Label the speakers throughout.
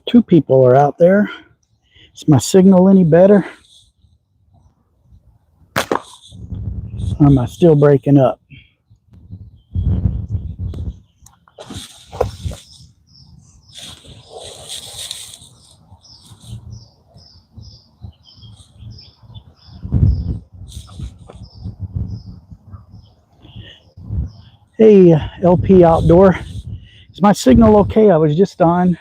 Speaker 1: Two people are out there. Is my signal any better? Or am I still breaking up? Hey, LP Outdoor. Is my signal okay? I was just on.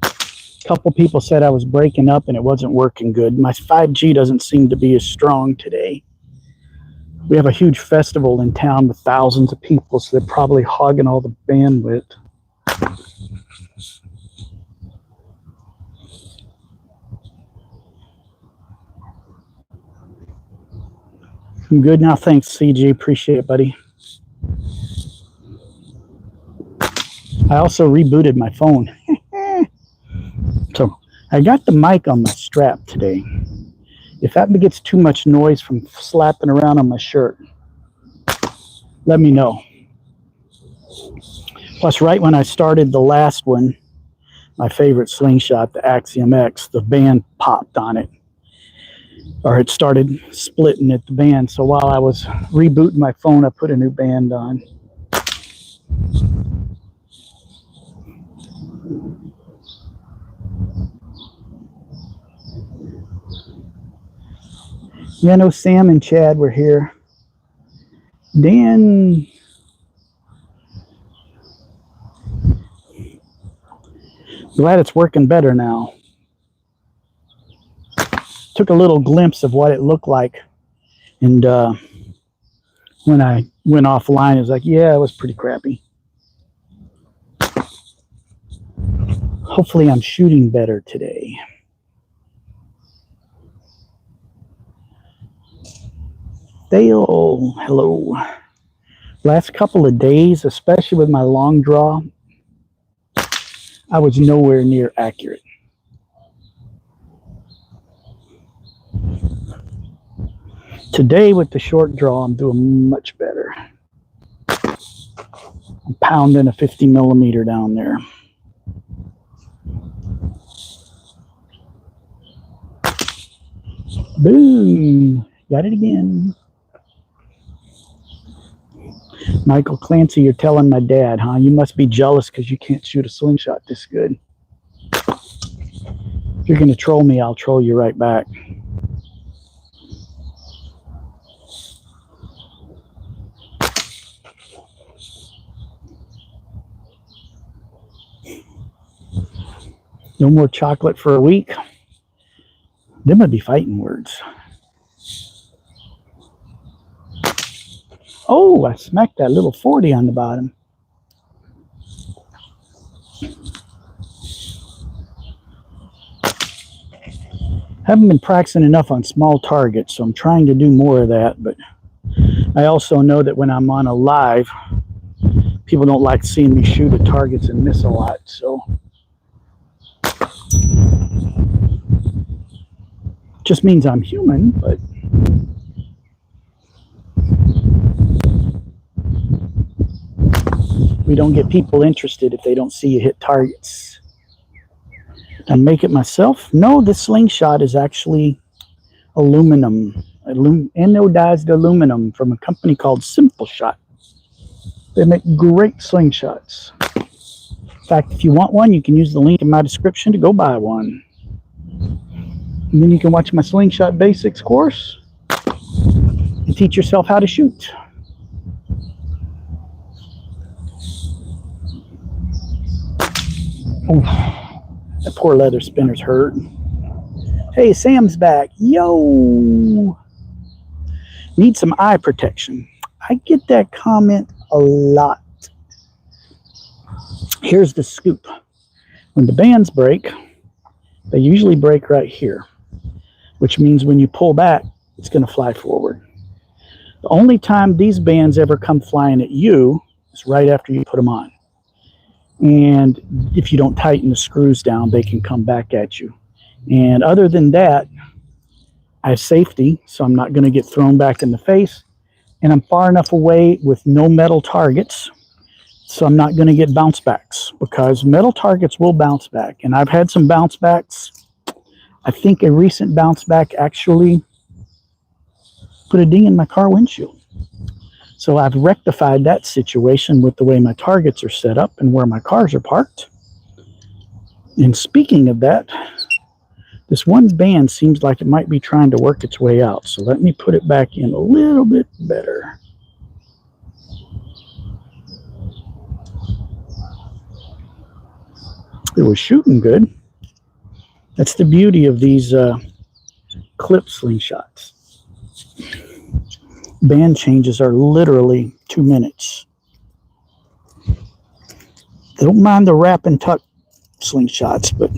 Speaker 1: A couple people said I was breaking up and it wasn't working good. My 5G doesn't seem to be as strong today. We have a huge festival in town with thousands of people, so they're probably hogging all the bandwidth. I'm good now. Thanks, CG. Appreciate it, buddy. I also rebooted my phone. So I got the mic on my strap today. If that gets too much noise from slapping around on my shirt, let me know. Plus, right when I started the last one, my favorite slingshot, the Axiom X, the band popped on it. Or it started splitting at the band. So while I was rebooting my phone, I put a new band on. Yeah, no, Sam and Chad were here. Dan, glad it's working better now. Took a little glimpse of what it looked like, and when I went offline, it was like, yeah, it was pretty crappy. Hopefully I'm shooting better today. Dale, hello. Last couple of days, especially with my long draw, I was nowhere near accurate. Today with the short draw, I'm doing much better. I'm pounding a 50 millimeter down there. Boom, got it again. Michael Clancy, you're telling my dad, huh? You must be jealous because you can't shoot a slingshot this good. If you're going to troll me, I'll troll you right back. No more chocolate for a week. Them would be fighting words. Oh, I smacked that little 40 on the bottom. Haven't been practicing enough on small targets, so I'm trying to do more of that. But I also know that when I'm on a live, people don't like seeing me shoot at targets and miss a lot. So just means I'm human, but we don't get people interested if they don't see you hit targets. And make it myself? No, the slingshot is actually aluminum, anodized aluminum from a company called Simpleshot. They make great slingshots. In fact, if you want one, you can use the link in my description to go buy one. And then you can watch my Slingshot Basics course and teach yourself how to shoot. Oh, that poor leather spinner's hurt. Hey, Sam's back. Yo! Need some eye protection. I get that comment a lot. Here's the scoop. When the bands break, they usually break right here, which means when you pull back, it's going to fly forward. The only time these bands ever come flying at you is right after you put them on. And if you don't tighten the screws down, they can come back at you. And other than that, I have safety, so I'm not going to get thrown back in the face. And I'm far enough away with no metal targets, so I'm not going to get bounce backs, because metal targets will bounce back. And I've had some bounce backs. I think a recent bounce back actually put a ding in my car windshield. So I've rectified that situation with the way my targets are set up and where my cars are parked. And speaking of that, this one band seems like it might be trying to work its way out. So let me put it back in a little bit better. It was shooting good. That's the beauty of these clip slingshots. Band changes are literally 2 minutes. Don't mind the wrap and tuck slingshots, but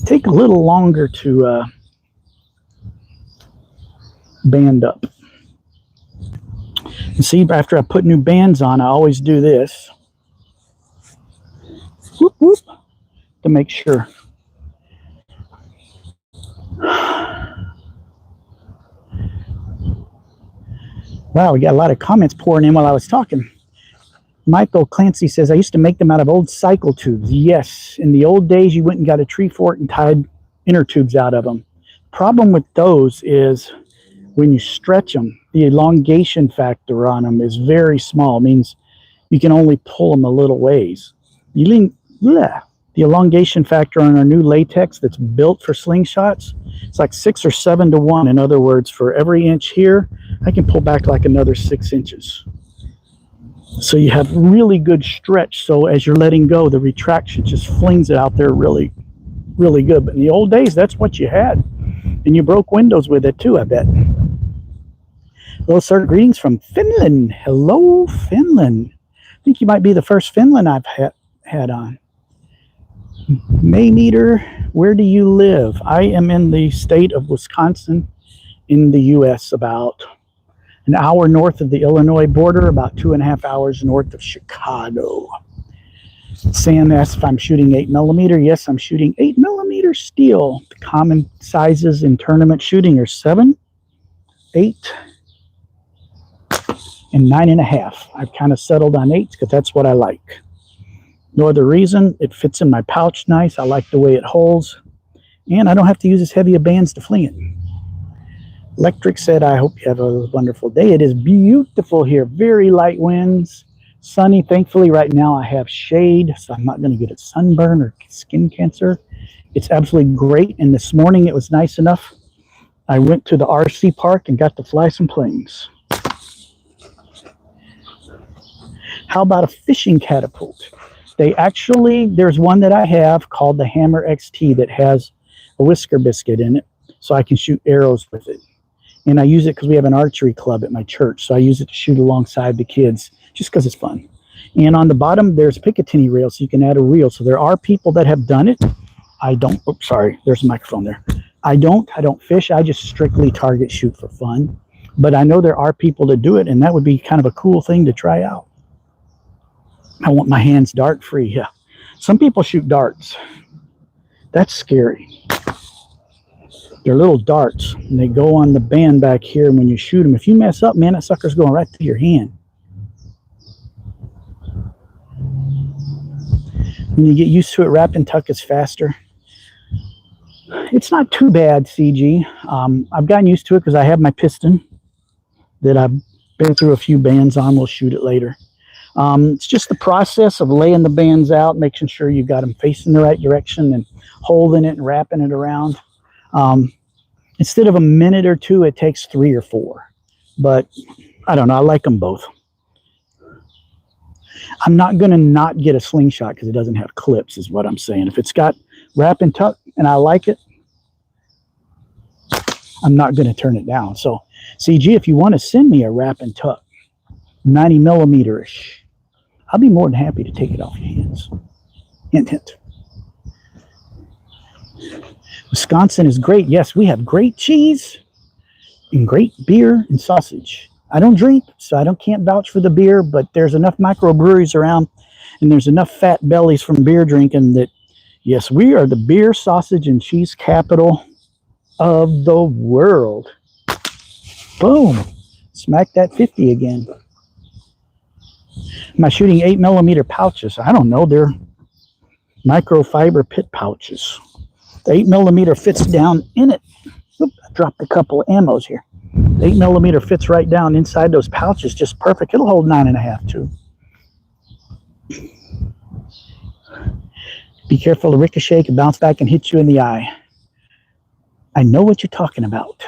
Speaker 1: take a little longer to band up. And see, after I put new bands on, I always do this. Whoop, whoop, to make sure. Wow, we got a lot of comments pouring in while I was talking. Michael Clancy says, I used to make them out of old cycle tubes. Yes, in the old days, you went and got a tree fort and tied inner tubes out of them. Problem with those is when you stretch them, the elongation factor on them is very small. It means you can only pull them a little ways. The elongation factor on our new latex that's built for slingshots, it's like 6 or 7 to 1. In other words, for every inch here, I can pull back like another 6 inches. So you have really good stretch. So as you're letting go, the retraction just flings it out there really, really good. But in the old days, that's what you had. And you broke windows with it too, I bet. Hello, sir. Greetings from Finland. Hello, Finland. I think you might be the first Finland I've had on. Maymeter, where do you live? I am in the state of Wisconsin in the U.S., about an hour north of the Illinois border, about 2.5 hours north of Chicago. Sam asks if I'm shooting 8mm. Yes, I'm shooting 8mm steel. The common sizes in tournament shooting are 7, 8, and 9.5. I've kind of settled on 8 because that's what I like. No other reason. It fits in my pouch nice. I like the way it holds. And I don't have to use as heavy a bands to fling it. Electric said, I hope you have a wonderful day. It is beautiful here. Very light winds. Sunny. Thankfully, right now I have shade, so I'm not going to get a sunburn or skin cancer. It's absolutely great. And this morning it was nice enough. I went to the RC park and got to fly some planes. How about a fishing catapult? There's one that I have called the Hammer XT that has a whisker biscuit in it, so I can shoot arrows with it. And I use it because we have an archery club at my church, so I use it to shoot alongside the kids, just because it's fun. And on the bottom, there's a Picatinny reel, so you can add a reel. So there are people that have done it. I don't, oops, sorry, there's a microphone there. I don't fish, I just strictly target shoot for fun. But I know there are people that do it, and that would be kind of a cool thing to try out. I want my hands dart free. Yeah. Some people shoot darts. That's scary. They're little darts, and they go on the band back here, and when you shoot them, if you mess up, man, that sucker's going right through your hand. When you get used to it, wrap and tuck is faster. It's not too bad, CG. I've gotten used to it because I have my piston that I've been through a few bands on. We'll shoot it later. It's just the process of laying the bands out, making sure you've got them facing the right direction and holding it and wrapping it around. Instead of a minute or two, it takes 3 or 4. But I don't know. I like them both. I'm not going to not get a Slingshot because it doesn't have clips, is what I'm saying. If it's got wrap and tuck and I like it, I'm not going to turn it down. So, CG, if you want to send me a wrap and tuck, 90 millimeter-ish, I'll be more than happy to take it off your hands. Hint, hint. Wisconsin is great. Yes, we have great cheese and great beer and sausage. I don't drink, so can't vouch for the beer, but there's enough microbreweries around and there's enough fat bellies from beer drinking that, yes, we are the beer, sausage, and cheese capital of the world. Boom. Smack that 50 again. Am I shooting 8 millimeter pouches? I don't know. They're microfiber pit pouches. The 8 millimeter fits down in it. Oop, I dropped a couple of ammos here. The 8 millimeter fits right down inside those pouches, just perfect. It'll hold 9.5 too. Be careful, the ricochet can bounce back and hit you in the eye. I know what you're talking about.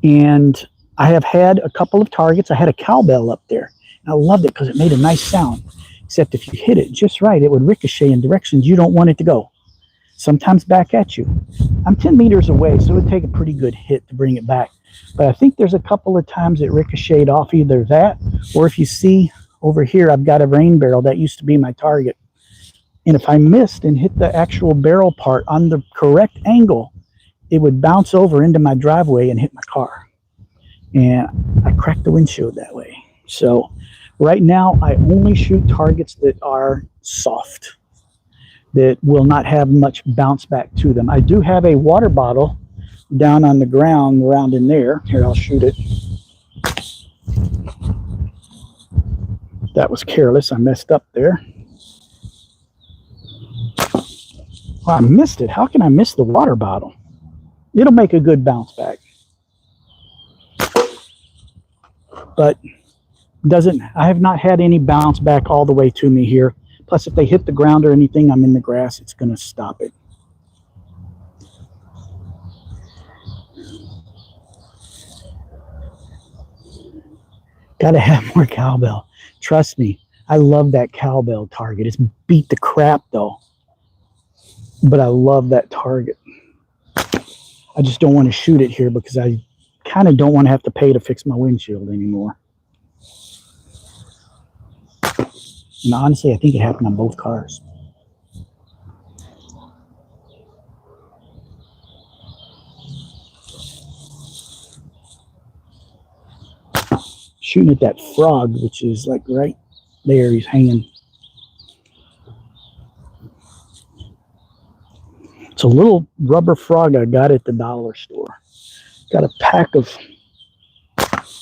Speaker 1: And I have had a couple of targets. I had a cowbell up there. And I loved it because it made a nice sound. Except if you hit it just right, it would ricochet in directions you don't want it to go. Sometimes back at you. I'm 10 meters away, so it would take a pretty good hit to bring it back. But I think there's a couple of times it ricocheted off either that, or if you see over here, I've got a rain barrel. That used to be my target. And if I missed and hit the actual barrel part on the correct angle, it would bounce over into my driveway and hit my car. And I cracked the windshield that way. So right now, I only shoot targets that are soft, that will not have much bounce back to them. I do have a water bottle down on the ground around in there. Here, I'll shoot it. That was careless. I messed up there. Oh, I missed it. How can I miss the water bottle? It'll make a good bounce back. But I have not had any bounce back all the way to me here. Plus, if they hit the ground or anything, I'm in the grass, it's going to stop it. Got to have more cowbell. Trust me, I love that cowbell target. It's beat the crap, though. But I love that target. I just don't want to shoot it here because I kind of don't want to have to pay to fix my windshield anymore. And honestly, I think it happened on both cars. Shooting at that frog, which is like right there, he's hanging. It's a little rubber frog I got at the dollar store. Got a pack of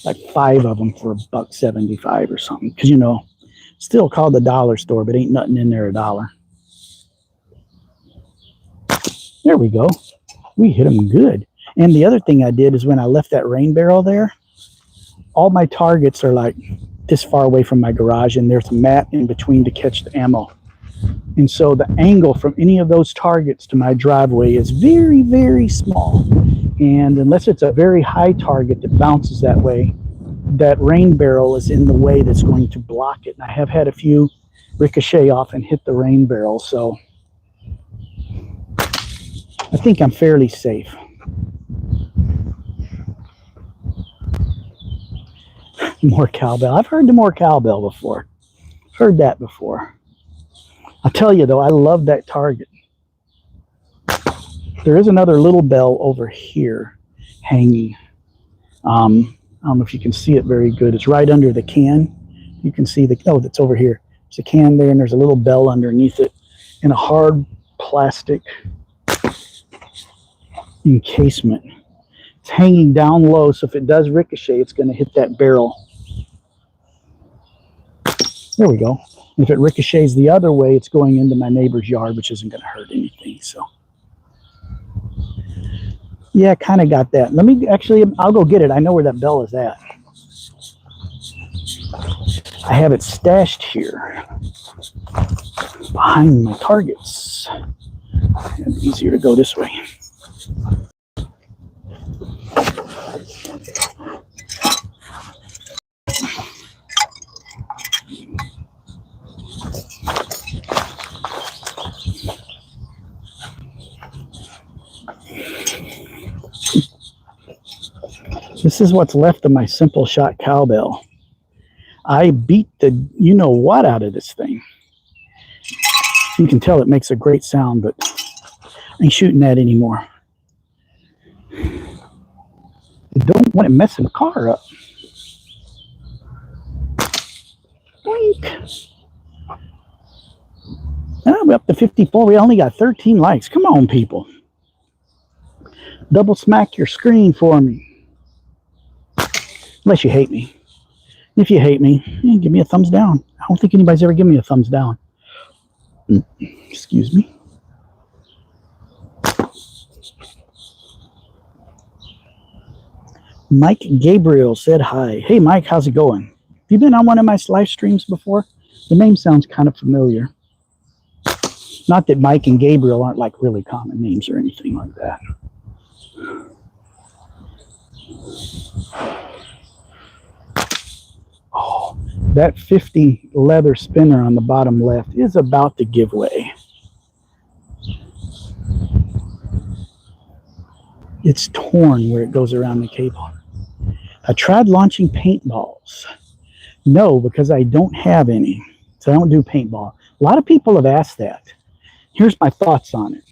Speaker 1: like 5 of them for $1.75 or something. Because, you know, still called the dollar store, but ain't nothing in there $1. There we go. We hit them good. And the other thing I did is when I left that rain barrel there, all my targets are like this far away from my garage, and there's a mat in between to catch the ammo. And so the angle from any of those targets to my driveway is very, very small. And unless it's a very high target that bounces that way, that rain barrel is in the way that's going to block it. And I have had a few ricochet off and hit the rain barrel, so I think I'm fairly safe. More cowbell. I've heard the more cowbell before. Heard that before. I'll tell you though, I love that target. There is another little bell over here hanging. I don't know if you can see it very good. It's right under the can. You can see oh, that's over here. There's a can there, and there's a little bell underneath it in a hard plastic encasement. It's hanging down low, so if it does ricochet, it's going to hit that barrel. There we go. If it ricochets the other way, it's going into my neighbor's yard, which isn't going to hurt anything. So Yeah, kind of got that. Let me actually, I'll go get it. I know where that bell is at. I have it stashed here behind my targets. It's easier to go this way. This is what's left of my Simpleshot cowbell. I beat the you-know-what out of this thing. You can tell it makes a great sound, but I ain't shooting that anymore. I don't want it messing the car up. Blink. Oh, we're up to 54. We only got 13 likes. Come on, people. Double smack your screen for me. Unless you hate me. If you hate me, give me a thumbs down. I don't think anybody's ever given me a thumbs down. Excuse me. Mike Gabriel said hi. Hey, Mike, how's it going? Have you been on one of my live streams before? The name sounds kind of familiar. Not that Mike and Gabriel aren't like really common names or anything like that. Oh, that 50 leather spinner on the bottom left is about to give way. It's torn where it goes around the cable. I tried launching paintballs. No, because I don't have any. So I don't do paintball. A lot of people have asked that. Here's my thoughts on it.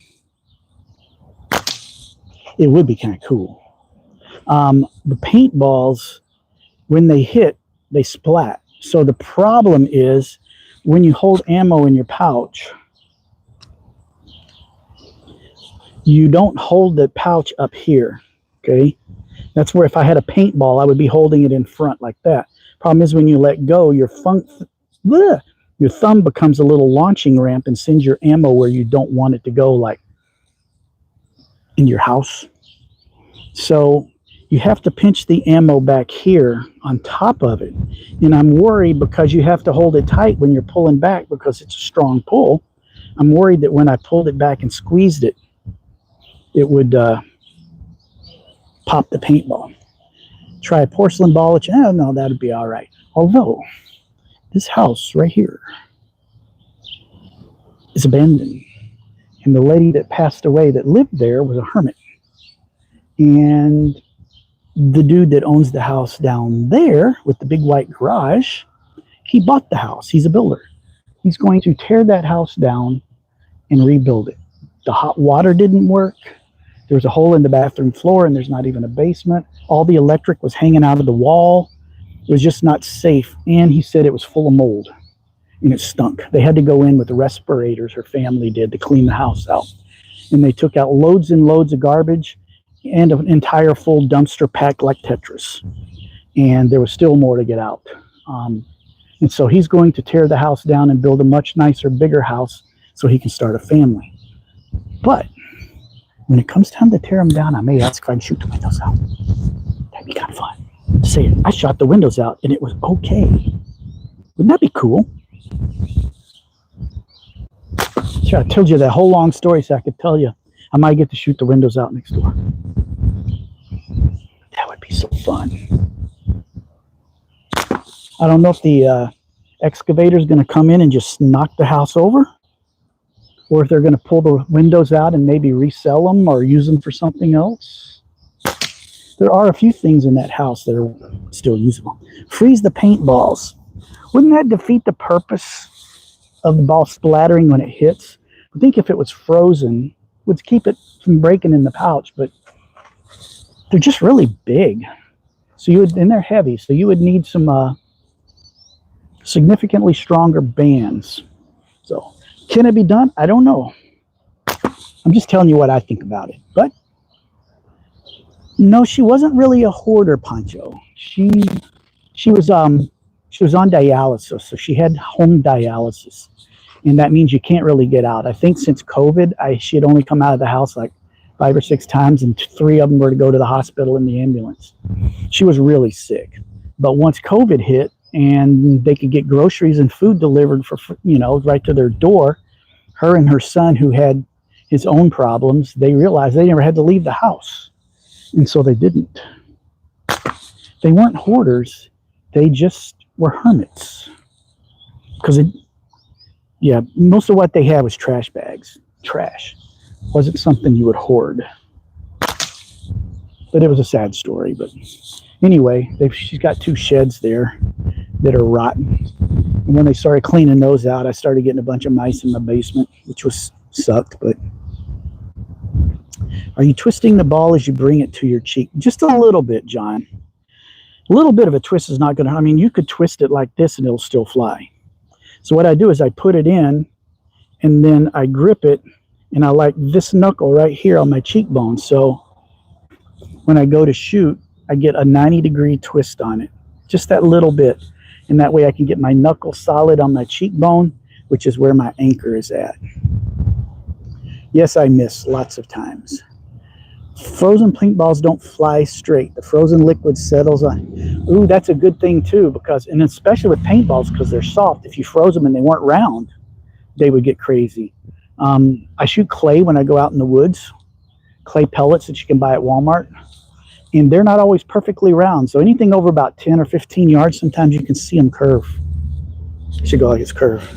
Speaker 1: It would be kind of cool. The paintballs, when they hit, they splat. So the problem is when you hold ammo in your pouch, you don't hold the pouch up here, okay? That's where if I had a paintball, I would be holding it in front like that. Problem is when you let go, your thumb becomes a little launching ramp and sends your ammo where you don't want it to go, like in your house. So you have to pinch the ammo back here on top of it. And I'm worried because you have to hold it tight when you're pulling back because it's a strong pull. I'm worried that when I pulled it back and squeezed it, it would pop the paintball. Try a porcelain ball, which, no, that'd be all right. Although, this house right here is abandoned. And the lady that passed away that lived there was a hermit. And the dude that owns the house down there with the big white garage, he bought the house. He's a builder. He's going to tear that house down and rebuild it. The hot water didn't work. There's a hole in the bathroom floor and there's not even a basement. All the electric was hanging out of the wall. It was just not safe. And he said it was full of mold and it stunk. They had to go in with the respirators, her family did, to clean the house out. And they took out loads and loads of garbage and an entire full dumpster packed like Tetris. And there was still more to get out. And so he's going to tear the house down and build a much nicer, bigger house so he can start a family. But when it comes time to tear them down, I may ask if I can shoot the windows out. That'd be kind of fun. Say, I shot the windows out and it was okay. Wouldn't that be cool? Sure, I told you that whole long story so I could tell you I might get to shoot the windows out next door. That would be so fun. I don't know if the excavator is going to come in and just knock the house over, or if they're going to pull the windows out and maybe resell them or use them for something else. There are a few things in that house that are still usable. Freeze the paintballs. Wouldn't that defeat the purpose of the ball splattering when it hits? I think if it was frozen, it would keep it from breaking in the pouch, but they're just really big. So you would, and they're heavy, so you would need some significantly stronger bands. So can it be done? I don't know. I'm just telling you what I think about it. But no, she wasn't really a hoarder, Pancho. She was on dialysis, so she had home dialysis, and that means you can't really get out. I think since COVID, she had only come out of the house like 5 or 6 times, and 3 of them were to go to the hospital in the ambulance. She was really sick. But once COVID hit and they could get groceries and food delivered for, right to their door, her and her son, who had his own problems, they realized they never had to leave the house. And so they didn't. They weren't hoarders. They just were hermits. Because, most of what they had was trash bags. Trash. Wasn't something you would hoard. But it was a sad story. But anyway, she's got 2 sheds there that are rotten. And when they started cleaning those out, I started getting a bunch of mice in my basement, which sucked. But are you twisting the ball as you bring it to your cheek? Just a little bit, John. A little bit of a twist is not going to, you could twist it like this and it'll still fly. So what I do is I put it in and then I grip it, and I like this knuckle right here on my cheekbone. So when I go to shoot, I get a 90-degree twist on it, just that little bit. And that way I can get my knuckle solid on my cheekbone, which is where my anchor is at. Yes, I miss lots of times. Frozen paintballs don't fly straight. The frozen liquid settles on. Ooh, that's a good thing too, and especially with paintballs, because they're soft. If you froze them and they weren't round, they would get crazy. I shoot clay when I go out in the woods, clay pellets that you can buy at Walmart, and they're not always perfectly round. So anything over about 10 or 15 yards, sometimes you can see them curve. It should go like it's curved.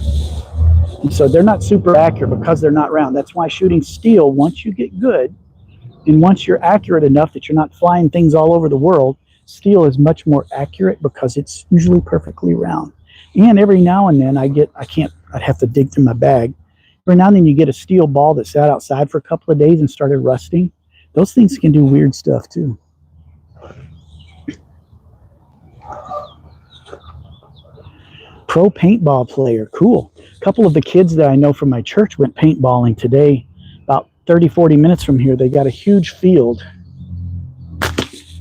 Speaker 1: And so they're not super accurate because they're not round. That's why shooting steel, once you get good, and once you're accurate enough that you're not flying things all over the world, steel is much more accurate because it's usually perfectly round. And every now and then I'd have to dig through my bag. Every now and then you get a steel ball that sat outside for a couple of days and started rusting. Those things can do weird stuff too. Pro paintball player, cool. A couple of the kids that I know from my church went paintballing today. 30-40 minutes from here, they got a huge field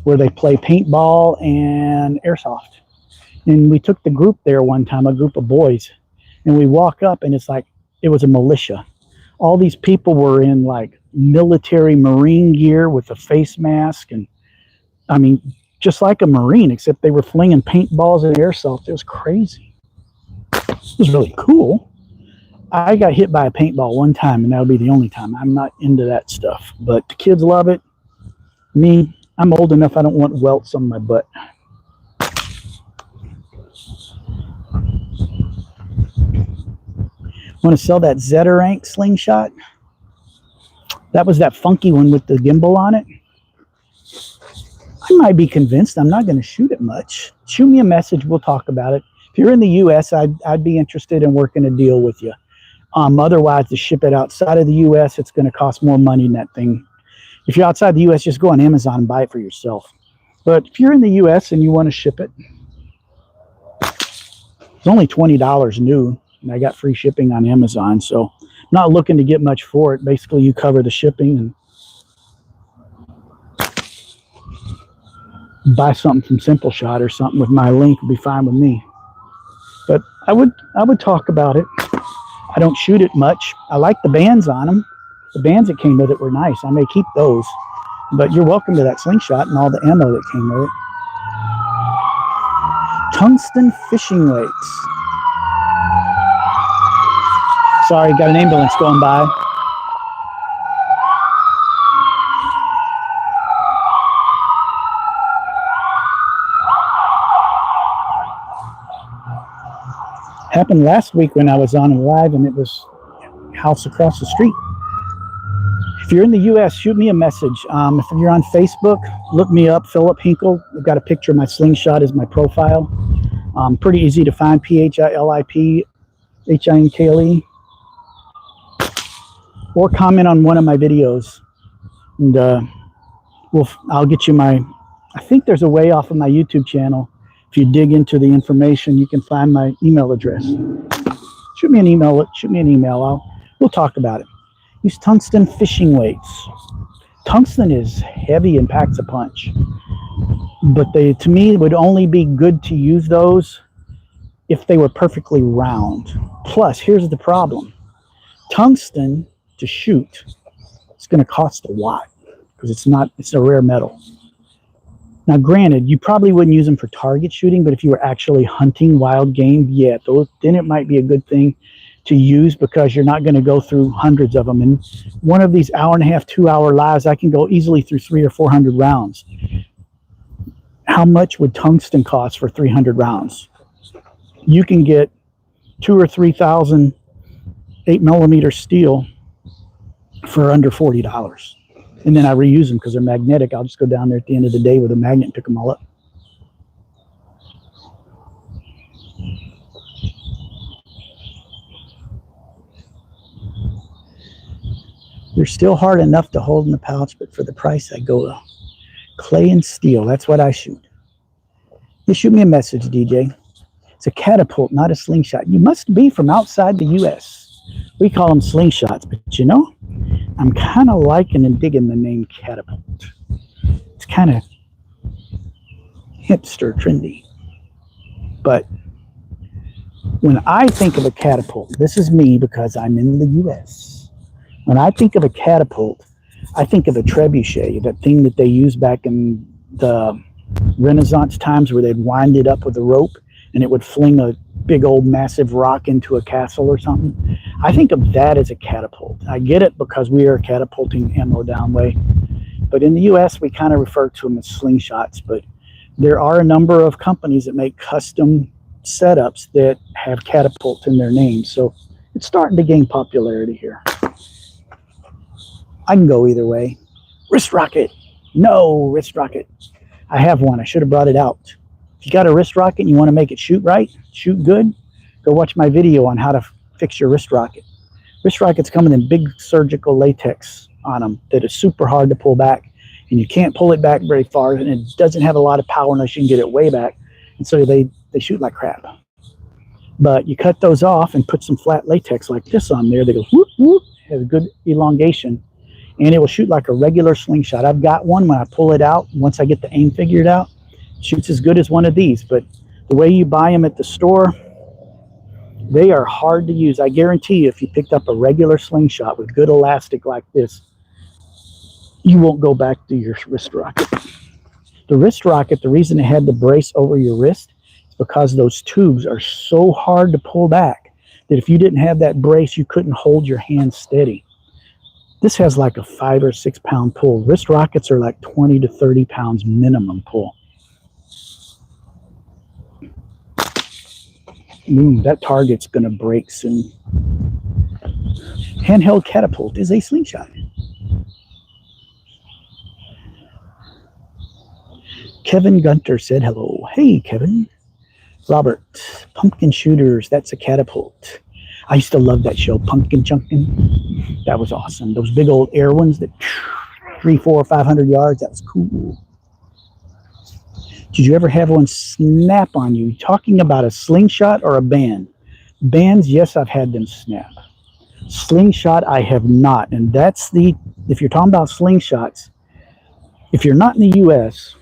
Speaker 1: where they play paintball and airsoft. And we took the group there one time, a group of boys, and we walk up and it's like it was a militia. All these people were in like military Marine gear with a face mask, and just like a Marine, except they were flinging paintballs and airsoft. It was crazy. It was really cool. I got hit by a paintball one time, and that would be the only time. I'm not into that stuff, but the kids love it. Me, I'm old enough, I don't want welts on my butt. Want to sell that Zeterank slingshot? That was that funky one with the gimbal on it. I might be convinced. I'm not going to shoot it much. Shoot me a message. We'll talk about it. If you're in the U.S., I'd be interested in working a deal with you. Otherwise, to ship it outside of the U.S., it's going to cost more money than that thing. If you're outside the U.S., just go on Amazon and buy it for yourself. But if you're in the U.S. and you want to ship it, it's only $20 new, and I got free shipping on Amazon, so I'm not looking to get much for it. Basically, you cover the shipping and buy something from Simpleshot or something with my link would be fine with me. But I would talk about it. I don't shoot it much. I like the bands on them. The bands that came with it were nice. I may keep those. But you're welcome to that slingshot and all the ammo that came with it. Tungsten fishing weights. Sorry, got an ambulance going by. Happened last week when I was on live, and it was house across the street. If you're in the U.S., shoot me a message. If you're on Facebook, look me up, Philip Hinkle. I've got a picture of my slingshot as my profile. Pretty easy to find, PHILIPHINKLE. Or comment on one of my videos, and I'll get you I think there's a way off of my YouTube channel. If you dig into the information, you can find my email address. Shoot me an email. We'll talk about it. Use tungsten fishing weights. Tungsten is heavy and packs a punch, but to me, would only be good to use those if they were perfectly round. Plus, here's the problem: tungsten to shoot, it's going to cost a lot because it's a rare metal. Now, granted, you probably wouldn't use them for target shooting, but if you were actually hunting wild game, yeah, then it might be a good thing to use because you're not going to go through hundreds of them. And one of these hour-and-a-half, 2-hour lives, I can go easily through 300 or 400 rounds. How much would tungsten cost for 300 rounds? You can get 2,000 or 3,000 8mm steel for under $40. And then I reuse them because they're magnetic. I'll just go down there at the end of the day with a magnet and pick them all up. They're still hard enough to hold in the pouch, but for the price, I go clay and steel. That's what I shoot. You shoot me a message, DJ. It's a catapult, not a slingshot. You must be from outside the U.S. We call them slingshots, but you know, I'm kind of liking and digging the name catapult. It's kind of hipster, trendy. But when I think of a catapult, this is me because I'm in the U.S. When I think of a catapult, I think of a trebuchet, that thing that they used back in the Renaissance times where they'd wind it up with a rope and it would fling a big old massive rock into a castle or something. I think of that as a catapult. I get it because we are catapulting ammo down way. But in the US, we kind of refer to them as slingshots. But there are a number of companies that make custom setups that have catapult in their name. So it's starting to gain popularity here. I can go either way. Wrist rocket. No, wrist rocket. I have one. I should have brought it out. If you got a wrist rocket and you want to make it shoot right, shoot good, go watch my video on how to fix your wrist rocket. Wrist rockets come in big surgical latex on them that is super hard to pull back, and you can't pull it back very far, and it doesn't have a lot of power unless you can get it way back, and so they shoot like crap. But you cut those off and put some flat latex like this on there. They go whoop, whoop, has good elongation, and it will shoot like a regular slingshot. I've got one. When I pull it out, once I get the aim figured out, it shoots as good as one of these. But the way you buy them at the store, they are hard to use. I guarantee you, if you picked up a regular slingshot with good elastic like this, you won't go back to your wrist rocket. The wrist rocket, the reason it had the brace over your wrist is because those tubes are so hard to pull back that if you didn't have that brace, you couldn't hold your hand steady. This has like a 5 or 6 pound pull. Wrist rockets are like 20 to 30 pounds minimum pull. That target's going to break soon. Handheld catapult is a slingshot. Kevin Gunter said hello. Hey, Kevin. Robert, pumpkin shooters, that's a catapult. I used to love that show, Pumpkin Chunkin'. That was awesome. Those big old air ones that 300, 400, 500 yards, that was cool. Did you ever have one snap on you? Talking about a slingshot or a band? Bands, yes, I've had them snap. Slingshot, I have not. And that's if you're talking about slingshots, if you're not in the US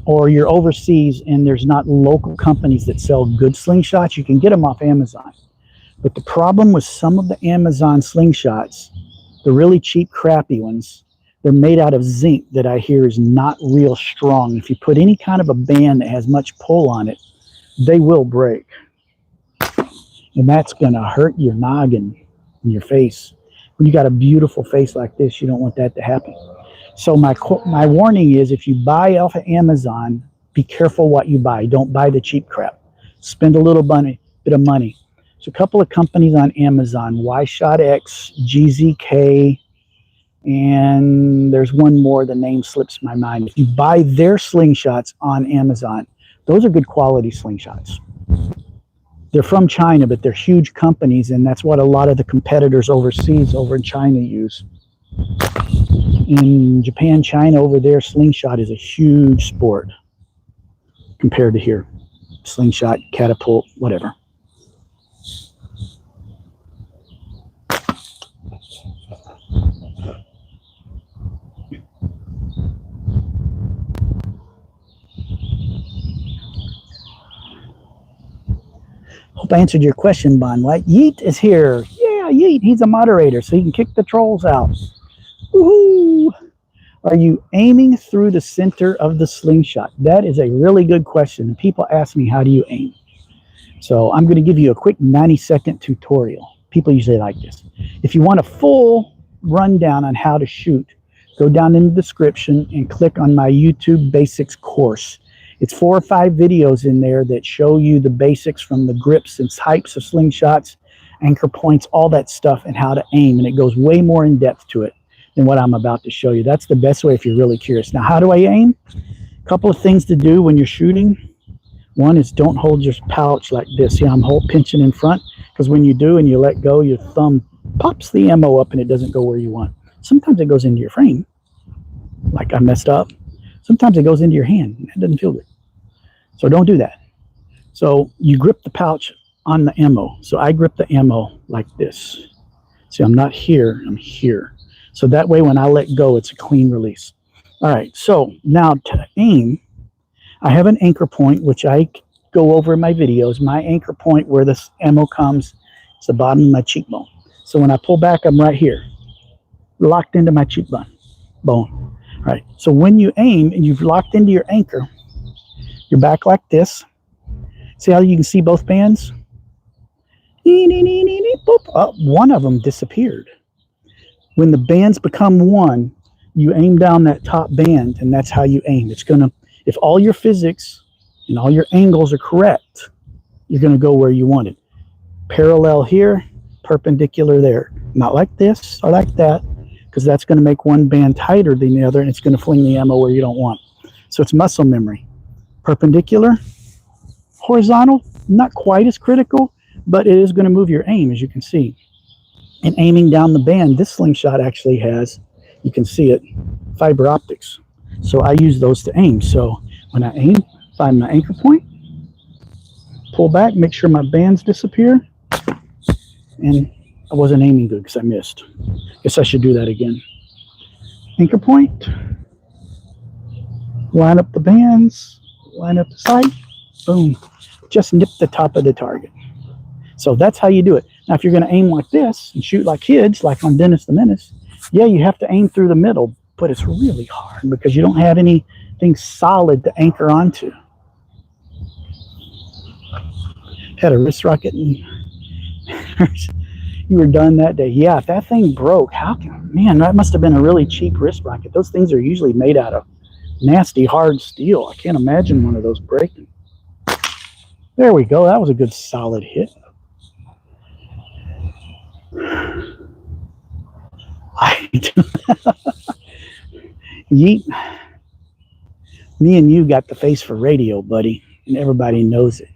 Speaker 1: or you're overseas and there's not local companies that sell good slingshots, you can get them off Amazon. But the problem with some of the Amazon slingshots, the really cheap, crappy ones, they're made out of zinc that I hear is not real strong. If you put any kind of a band that has much pull on it, they will break. And that's going to hurt your noggin and your face. When you got a beautiful face like this, you don't want that to happen. So my warning is, if you buy off of Amazon, be careful what you buy. Don't buy the cheap crap. Spend a little bit of money. So a couple of companies on Amazon, Y-Shot X, GZK, and there's one more, the name slips my mind. If you buy their slingshots on Amazon, those are good quality slingshots. They're from China, but they're huge companies, and that's what a lot of the competitors overseas over in China use. In Japan, China, over there, slingshot is a huge sport compared to here. Slingshot, catapult, whatever. Hope I answered your question, Bon White. Yeet is here. Yeah, Yeah, yeet. He's a moderator, so he can kick the trolls out. Woohoo! Are you aiming through the center of the slingshot? That is a really good question. And people ask me, how do you aim? So I'm going to give you a quick 90-second tutorial. People usually like this. If you want a full rundown on how to shoot, go down in the description and click on my YouTube Basics course. It's 4 or 5 videos in there that show you the basics from the grips and types of slingshots, anchor points, all that stuff, and how to aim. And it goes way more in depth to it than what I'm about to show you. That's the best way if you're really curious. Now, how do I aim? A couple of things to do when you're shooting. One is don't hold your pouch like this. See, I'm pinching in front, because when you do and you let go, your thumb pops the ammo up and it doesn't go where you want. Sometimes it goes into your frame, like I messed up. Sometimes it goes into your hand. It doesn't feel good. So don't do that. So you grip the pouch on the ammo. So I grip the ammo like this. See, I'm not here, I'm here. So that way when I let go, it's a clean release. All right, so now to aim, I have an anchor point, which I go over in my videos. My anchor point where this ammo comes is the bottom of my cheekbone. So when I pull back, I'm right here, locked into my cheekbone. All right, so when you aim and you've locked into your anchor, you're back like this. See how you can see both bands? Oh, one of them disappeared. When the bands become one, you aim down that top band, and that's how you aim. It's gonna, if all your physics and all your angles are correct, you're gonna go where you want it. Parallel here, perpendicular there. Not like this or like that, because that's gonna make one band tighter than the other, and it's gonna fling the ammo where you don't want. So it's muscle memory. Perpendicular, horizontal, not quite as critical, but it is gonna move your aim, as you can see. And aiming down the band, this slingshot actually has, you can see it, fiber optics. So I use those to aim. So when I aim, find my anchor point, pull back, make sure my bands disappear. And I wasn't aiming good because I missed. Guess I should do that again. Anchor point, line up the bands, line up the sight, boom. Just nip the top of the target. So that's how you do it. Now, if you're going to aim like this and shoot like kids, like on Dennis the Menace, yeah, you have to aim through the middle, but it's really hard because you don't have anything solid to anchor onto. Had a wrist rocket and you were done that day. Yeah, if that thing broke, man, that must have been a really cheap wrist rocket. Those things are usually made out of nasty, hard steel. I can't imagine one of those breaking. There we go. That was a good solid hit. Yeet. Me and you got the face for radio, buddy, and everybody knows it.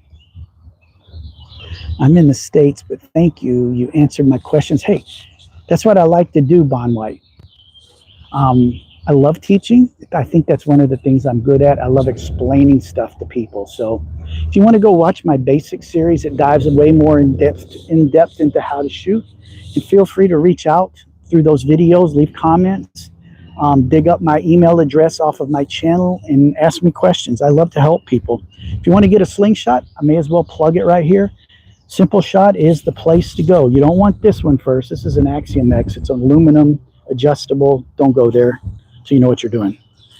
Speaker 1: I'm in the States, but thank you. You answered my questions. Hey, that's what I like to do, Bon White. I love teaching. I think that's one of the things I'm good at. I love explaining stuff to people. So if you want to go watch my basic series, it dives way more in depth into how to shoot. And feel free to reach out through those videos, leave comments, dig up my email address off of my channel and ask me questions. I love to help people. If you want to get a slingshot, I may as well plug it right here. Simpleshot is the place to go. You don't want this one first. This is an Axiom X. It's aluminum, adjustable. Don't go there, so you know what you're doing.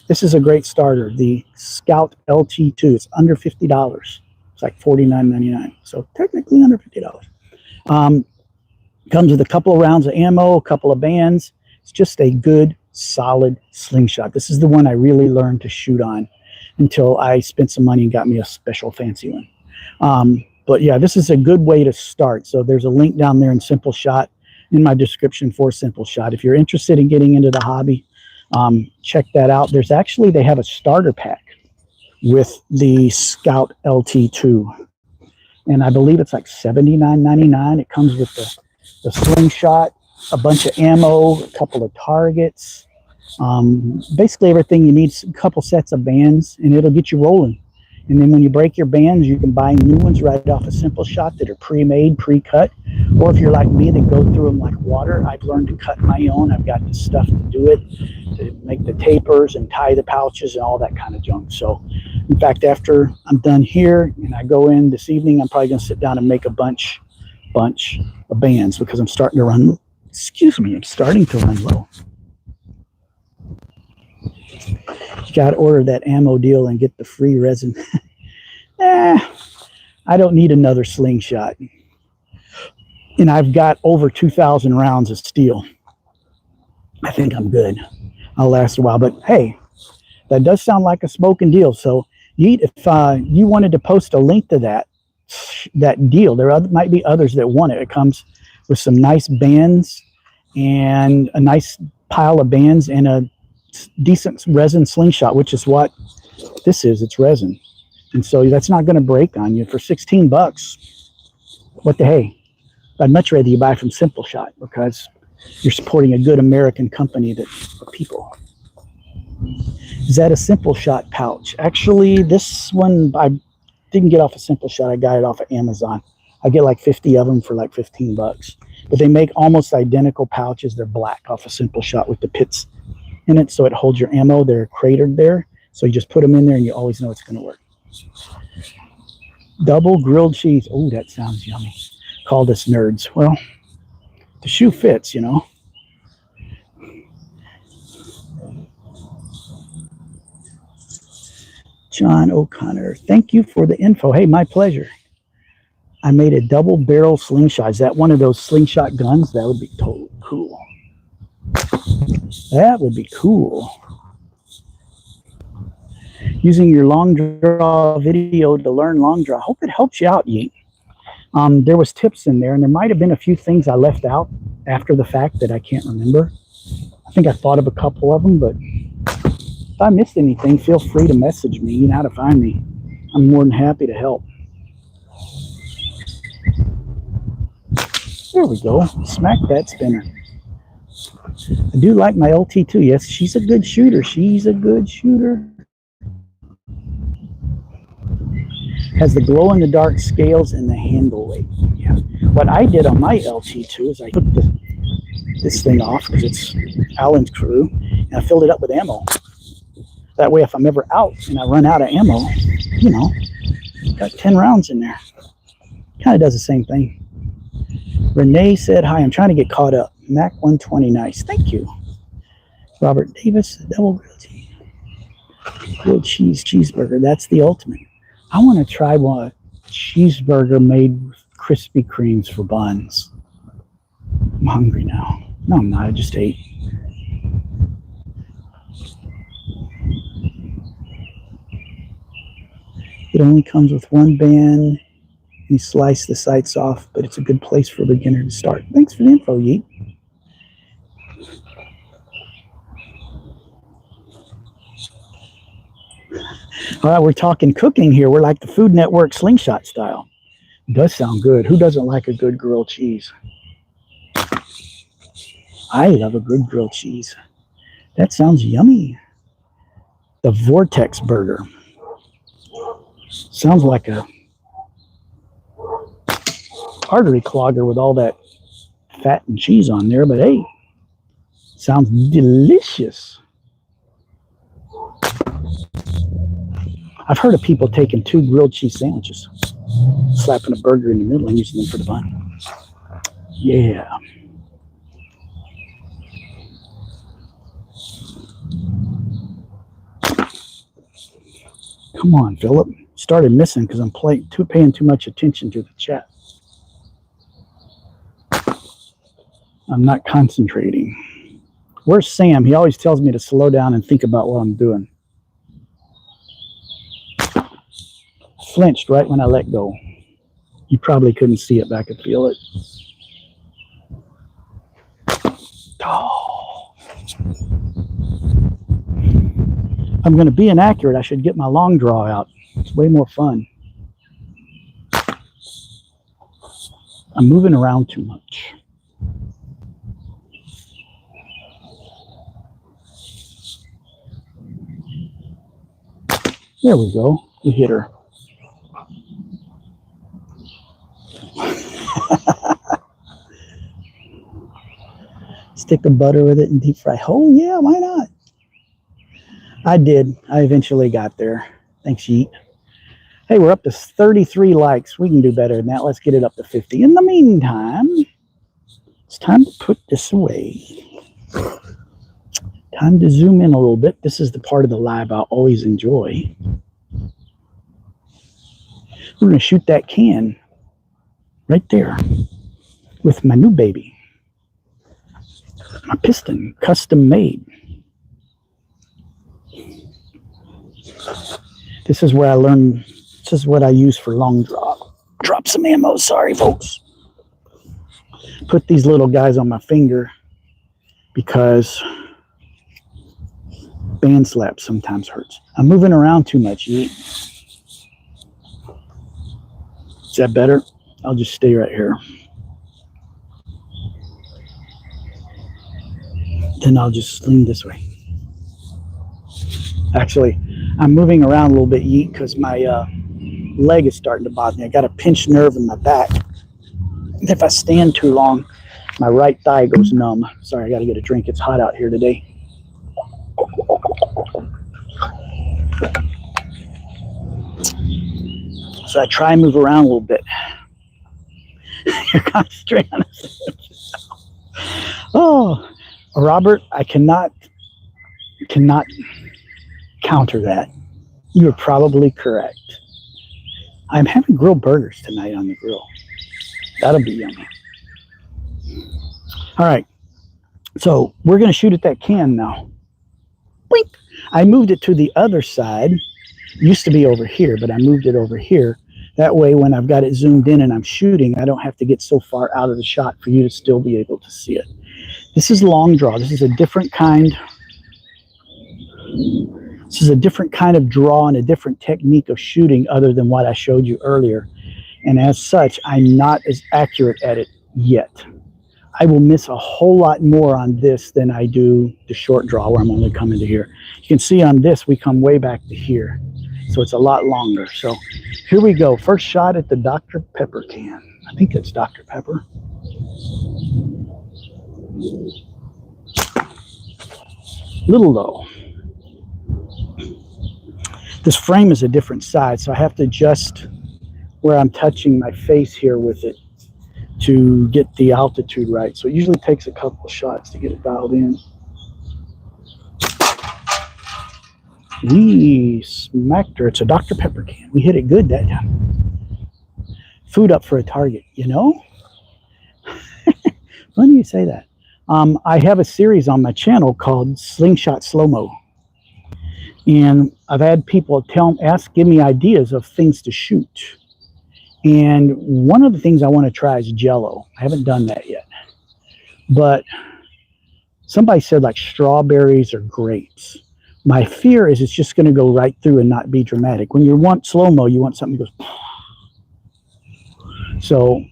Speaker 1: This is a great starter, the Scout LT2. It's under $50. It's like $49.99, so technically under $50. Comes with a couple of rounds of ammo, a couple of bands. It's just a good, solid slingshot. This is the one I really learned to shoot on until I spent some money and got me a special fancy one. But yeah, this is a good way to start. So there's a link down there in Simpleshot in my description for Simpleshot. If you're interested in getting into the hobby, check that out. There's actually, they have a starter pack with the Scout LT2. And I believe it's like $79.99. It comes with the slingshot, a bunch of ammo, a couple of targets, basically everything you need, a couple sets of bands, and it'll get you rolling. And then when you break your bands, you can buy new ones right off a Simpleshot that are pre-made, pre-cut. Or if you're like me, that go through them like water, I've learned to cut my own. I've got the stuff to do it, to make the tapers and tie the pouches and all that kind of junk. So, in fact, after I'm done here and I go in this evening, I'm probably going to sit down and make a bunch bunch of bands because I'm starting to run, excuse me, I'm starting to run low. You got to order that ammo deal and get the free resin. I don't need another slingshot. And I've got over 2,000 rounds of steel. I think I'm good. I'll last a while. But hey, that does sound like a smoking deal. So Yeet, if you wanted to post a link to that deal, there might be others that want it. It comes with some nice bands and a nice pile of bands and a decent resin slingshot, which is what this is. It's resin. And so that's not going to break on you for 16 bucks. What the hey? I'd much rather you buy from Simpleshot because you're supporting a good American company that for people. Is that a Simpleshot pouch? Actually, this one I didn't get off of Simpleshot. I got it off of Amazon. I get like 50 of them for like 15 bucks. But they make almost identical pouches. They're black off of Simpleshot with the pits in it, so it holds your ammo. They're cratered there, so you just put them in there and you always know it's going to work. Double grilled cheese. Oh, that sounds yummy. Called us nerds. Well, the shoe fits, you know. John O'Connor, thank you for the info. Hey, my pleasure. I made a double barrel slingshot. Is that one of those slingshot guns? That would be totally cool. That would be cool. Using your long draw video to learn long draw. I hope it helps you out, Yeet. There was tips in there, and there might have been a few things I left out after the fact that I can't remember. I think I thought of a couple of them, but if I missed anything, feel free to message me. You know how to find me. I'm more than happy to help. There we go. Smack that spinner. I do like my LT2. Yes, she's a good shooter. She's a good shooter. Has the glow-in-the-dark scales and the handle weight. Yeah. What I did on my LT2 is I took this thing off because it's Alan's crew, and I filled it up with ammo. That way, if I'm ever out and I run out of ammo, you know, got 10 rounds in there. Kind of does the same thing. Renee said, hi, I'm trying to get caught up. Mac 120, nice. Thank you. Robert Davis, double grilled cheese cheeseburger. That's the ultimate. I want to try one cheeseburger made with Krispy Kremes for buns. I'm hungry now. No, I'm not. I just ate. It only comes with one band, and you slice the sights off, but it's a good place for a beginner to start. Thanks for the info, Yeet. All right, we're talking cooking here. We're like the Food Network slingshot style. It does sound good. Who doesn't like a good grilled cheese? I love a good grilled cheese. That sounds yummy. The Vortex burger. Sounds like a artery clogger with all that fat and cheese on there, but hey, sounds delicious. I've heard of people taking 2 grilled cheese sandwiches, slapping a burger in the middle and using them for the bun. Yeah. Come on, Philip. Started missing because I'm paying too much attention to the chat. I'm not concentrating. Where's Sam? He always tells me to slow down and think about what I'm doing. Flinched right when I let go. You probably couldn't see it, but I could feel it. Oh. I'm going to be inaccurate. I should get my long draw out. It's way more fun. I'm moving around too much. There we go. We hit her. Stick of butter with it and deep fry. Oh, yeah, why not? I did. I eventually got there. Thanks, Yeet. Hey, we're up to 33 likes. We can do better than that. Let's get it up to 50. In the meantime, it's time to put this away. Time to zoom in a little bit. This is the part of the live I always enjoy. We're going to shoot that can right there with my new baby. My piston, custom made. This is where I learned, this is what I use for long drop. Drop some ammo, sorry folks. Put these little guys on my finger because band slap sometimes hurts. I'm moving around too much. Is that better? I'll just stay right here. Then I'll just sling this way. Actually, I'm moving around a little bit, Yeet, because my leg is starting to bother me. I got a pinched nerve in my back. If I stand too long, my right thigh goes numb. Sorry, I got to get a drink. It's hot out here today. So I try and move around a little bit. You're concentrating on this. Oh, Robert, I cannot counter that. You're probably correct. I'm having grilled burgers tonight on the grill. That'll be yummy. All right. So we're going to shoot at that can now. Blink. I moved it to the other side. It used to be over here, but I moved it over here. That way, when I've got it zoomed in and I'm shooting, I don't have to get so far out of the shot for you to still be able to see it. This is long draw. This is a different kind. This is a different kind of draw and a different technique of shooting other than what I showed you earlier. And as such, I'm not as accurate at it yet. I will miss a whole lot more on this than I do the short draw where I'm only coming to here. You can see on this, we come way back to here. So it's a lot longer. So here we go. First shot at the Dr. Pepper can. I think it's Dr. Pepper. Little low. This frame is a different size, so I have to adjust where I'm touching my face here with it to get the altitude right. So it usually takes a couple of shots to get it dialed in. We smacked her. It's a Dr. Pepper can. We hit it good that time. Food up for a target, you know? When do you say that? I have a series on my channel called Slingshot Slow-Mo. And I've had people give me ideas of things to shoot. And one of the things I want to try is Jello. I haven't done that yet. But somebody said like strawberries or grapes. My fear is it's just going to go right through and not be dramatic. When you want slow-mo, you want something that goes. So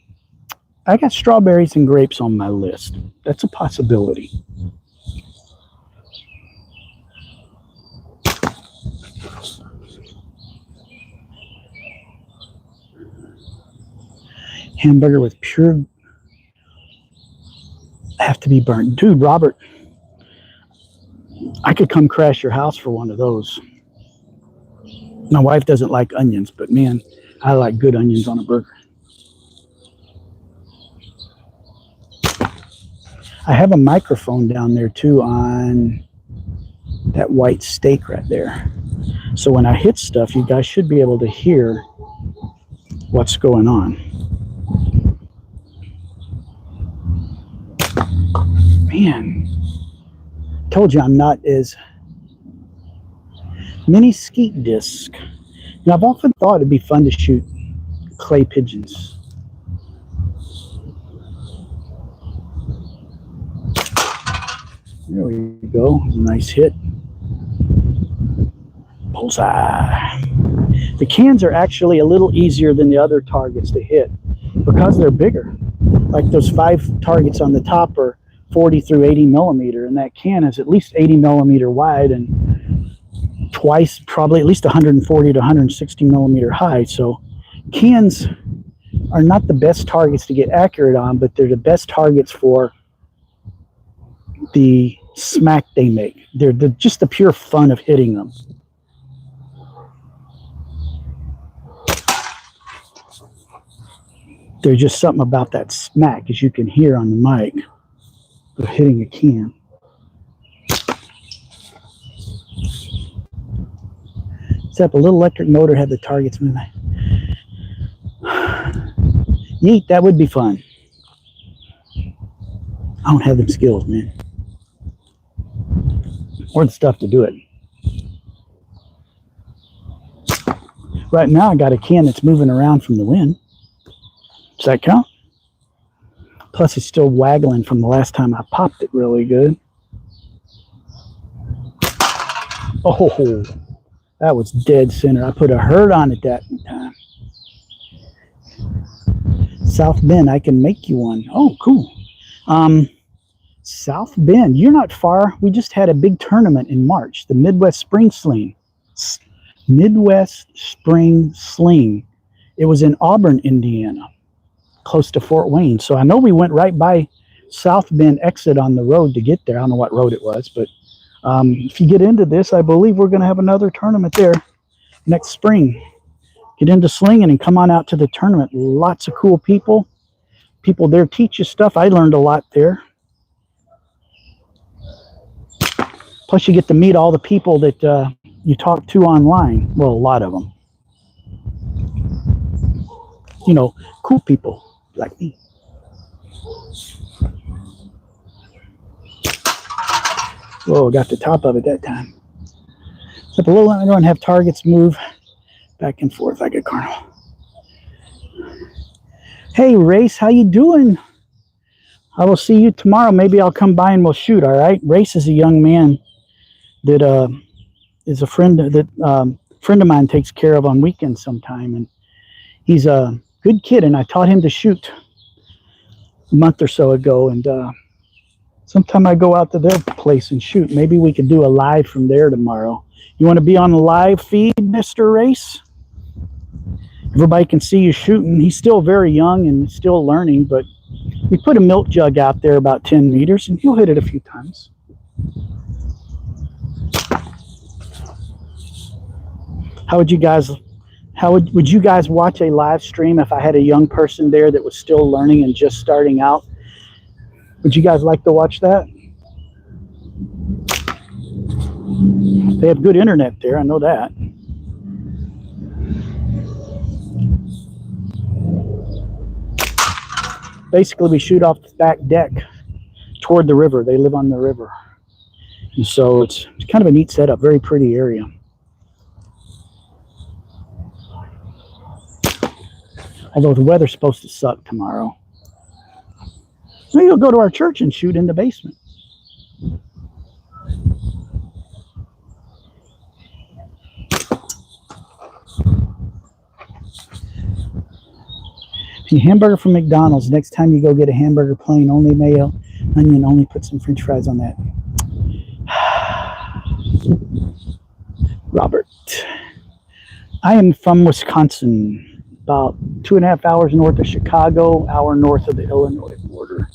Speaker 1: I got strawberries and grapes on my list. That's a possibility. Hamburger with pure have to be burnt. Dude, Robert, I could come crash your house for one of those. My wife doesn't like onions, but man, I like good onions on a burger. I have a microphone down there too on that white steak right there. So when I hit stuff, you guys should be able to hear what's going on. Man, told you I'm not as mini skeet disc. Now, I've often thought it'd be fun to shoot clay pigeons. There we go. Nice hit. Bullseye. The cans are actually a little easier than the other targets to hit because they're bigger. Like those 5 targets on the top are 40 through 80 millimeter, and that can is at least 80 millimeter wide and twice, probably at least 140 to 160 millimeter high. So cans are not the best targets to get accurate on, but they're the best targets for the smack they make. They're just the pure fun of hitting them. There's just something about that smack, as you can hear on the mic, of hitting a can. Except a little electric motor had the targets moving. Neat, that would be fun. I don't have them skills, man. Or the stuff to do it. Right now, I got a can that's moving around from the wind. Does that count? Plus, it's still waggling from the last time I popped it really good. Oh, that was dead center. I put a hurt on it that time. South Bend, I can make you one. Oh, cool. South Bend, you're not far. We just had a big tournament in March, the Midwest Spring Sling. Midwest Spring Sling. It was in Auburn, Indiana, close to Fort Wayne. So I know we went right by South Bend exit on the road to get there. I don't know what road it was, but if you get into this, I believe we're going to have another tournament there next spring. Get into slinging and come on out to the tournament. Lots of cool people. People there teach you stuff. I learned a lot there. Plus, you get to meet all the people that you talk to online. Well, a lot of them. You know, cool people like me. Whoa, got the top of it that time. Except a little, I don't have targets move back and forth like a carnival. Hey, Race, how you doing? I will see you tomorrow. Maybe I'll come by and we'll shoot, all right? Race is a young man that is a friend that friend of mine takes care of on weekends sometime. And he's a good kid, and I taught him to shoot a month or so ago. And sometime I go out to their place and shoot. Maybe we could do a live from there tomorrow. You want to be on the live feed, Mr. Race? Everybody can see you shooting. He's still very young and still learning, but we put a milk jug out there about 10 meters, and he'll hit it a few times. How would you guys watch a live stream if I had a young person there that was still learning and just starting out? Would you guys like to watch that? They have good internet there, I know that. Basically, we shoot off the back deck toward the river. They live on the river. And so it's kind of a neat setup, very pretty area. Although the weather's supposed to suck tomorrow. Maybe we'll go to our church and shoot in the basement. Hamburger from McDonald's. Next time you go get a hamburger, plain, only mayo, onion, only put some French fries on that. Robert. I am from Wisconsin, about 2.5 hours north of Chicago, hour north of the Illinois border.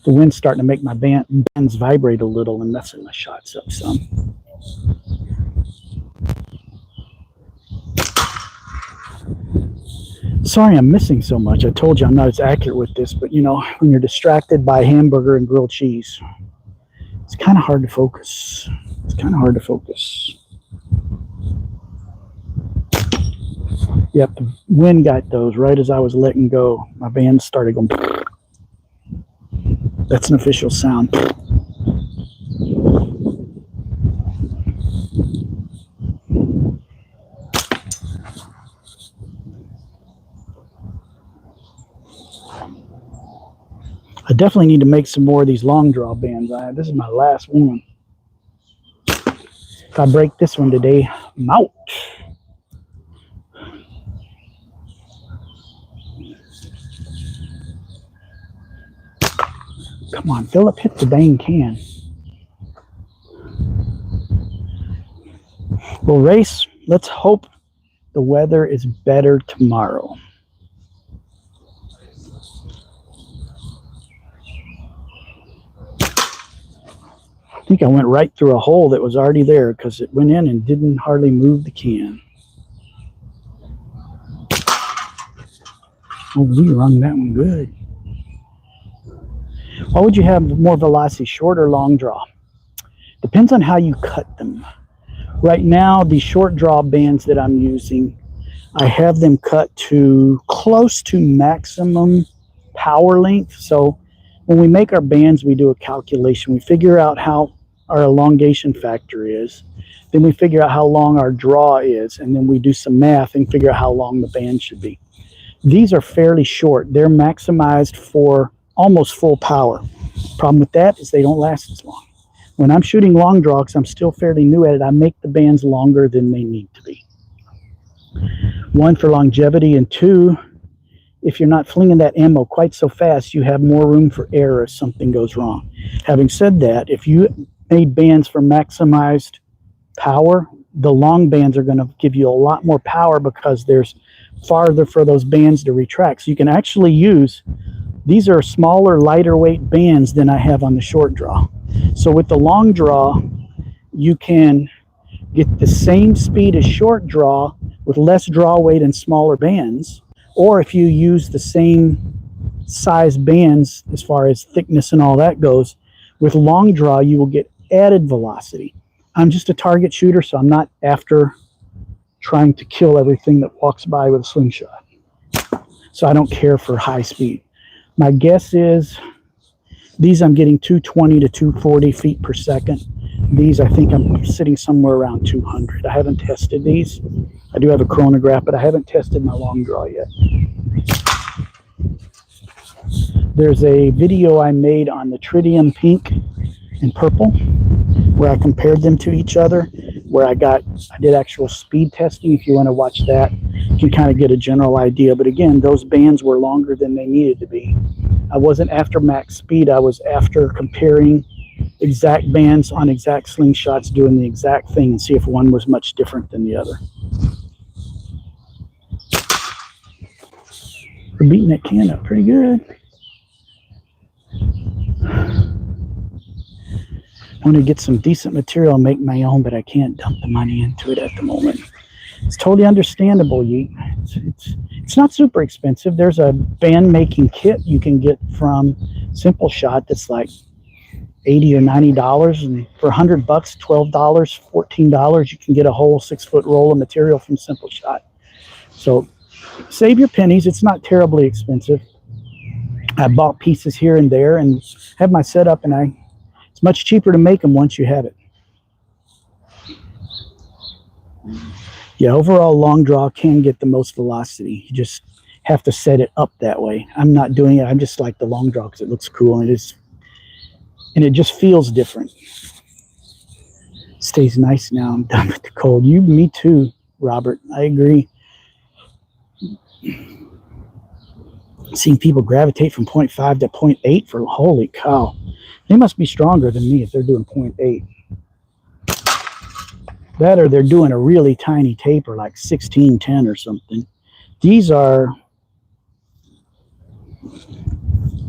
Speaker 1: The wind's starting to make my bands vibrate a little and messing my shots up some. Sorry I'm missing so much. I told you I'm not as accurate with this, but you know, when you're distracted by hamburger and grilled cheese, it's kind of hard to focus. Yep, the wind got those right as I was letting go. My band started going. That's an official sound. I definitely need to make some more of these long draw bands. This is my last one. If I break this one today, I'm out. Come on, Philip, hit the dang can. Well, Race, let's hope the weather is better tomorrow. I think I went right through a hole that was already there because it went in and didn't hardly move the can. Oh, we rung that one good. Why would you have more velocity, short or long draw? Depends on how you cut them. Right now, the short draw bands that I'm using, I have them cut to close to maximum power length. So when we make our bands, we do a calculation. We figure out how our elongation factor is. Then we figure out how long our draw is. And then we do some math and figure out how long the band should be. These are fairly short. They're maximized for almost full power. Problem with that is they don't last as long. When I'm shooting long draw, because I'm still fairly new at it, I make the bands longer than they need to be. One, for longevity, and two, if you're not flinging that ammo quite so fast, you have more room for error if something goes wrong. Having said that, if you made bands for maximized power, the long bands are going to give you a lot more power because there's farther for those bands to retract. So you can actually use, these are smaller, lighter weight bands than I have on the short draw. So with the long draw, you can get the same speed as short draw with less draw weight and smaller bands. Or if you use the same size bands as far as thickness and all that goes, with long draw, you will get added velocity. I'm just a target shooter, so I'm not after trying to kill everything that walks by with a slingshot. So I don't care for high speed. My guess is these I'm getting 220 to 240 feet per second. These I think I'm sitting somewhere around 200. I haven't tested these. I do have a chronograph, but I haven't tested my long draw yet. There's a video I made on the tritium pink and purple where I compared them to each other, where I did actual speed testing. If you want to watch that, you can kind of get a general idea. But again, those bands were longer than they needed to be. I wasn't after max speed. I was after comparing exact bands on exact slingshots, doing the exact thing and see if one was much different than the other. We're beating that can up pretty good. I want to get some decent material and make my own, but I can't dump the money into it at the moment. It's totally understandable. It's not super expensive. There's a band making kit you can get from Simpleshot that's like $80 or $90, and for $100, $12, $14, you can get a whole 6-foot roll of material from Simpleshot. So save your pennies. It's not terribly expensive. I bought pieces here and there and have my setup, and it's much cheaper to make them once you have it. Yeah, overall long draw can get the most velocity. You just have to set it up that way. I'm not doing it. I just like the long draw because it looks cool and it just feels different. Stays nice now. I'm done with the cold. Me too, Robert. I agree. Seeing people gravitate from 0.5 to 0.8 for holy cow. They must be stronger than me if they're doing 0.8. That or they're doing a really tiny taper like 1610 or something. These are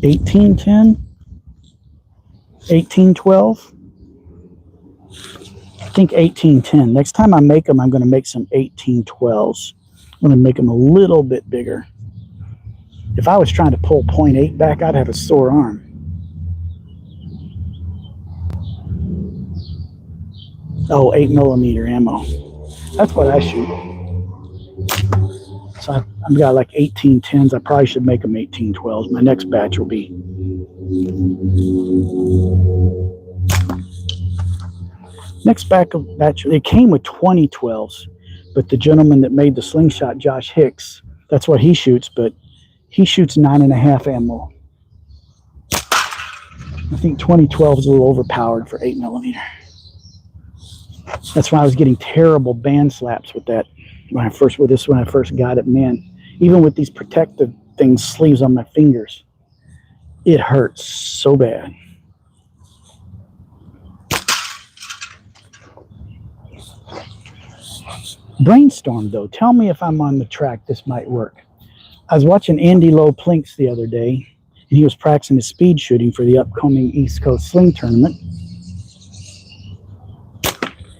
Speaker 1: 1810, 1812. I think 1810. Next time I make them, I'm going to make some 1812s. I'm going to make them a little bit bigger. If I was trying to pull 0.8 back, I'd have a sore arm. Oh, 8mm ammo. That's what I shoot. So I've got like 1810s. I probably should make them 1812s. My next batch will be. Next batch, it came with 2012s, but the gentleman that made the Slingshot, Josh Hicks, that's what he shoots, but he shoots 9.5 ammo. I think 2012 is a little overpowered for 8mm. That's why I was getting terrible band slaps with that when I first got it. Man, even with these protective things, sleeves on my fingers, it hurts so bad. Brainstorm though. Tell me if I'm on the track. This might work. I was watching Andy Lowe Plinks the other day, and he was practicing his speed shooting for the upcoming East Coast Sling Tournament.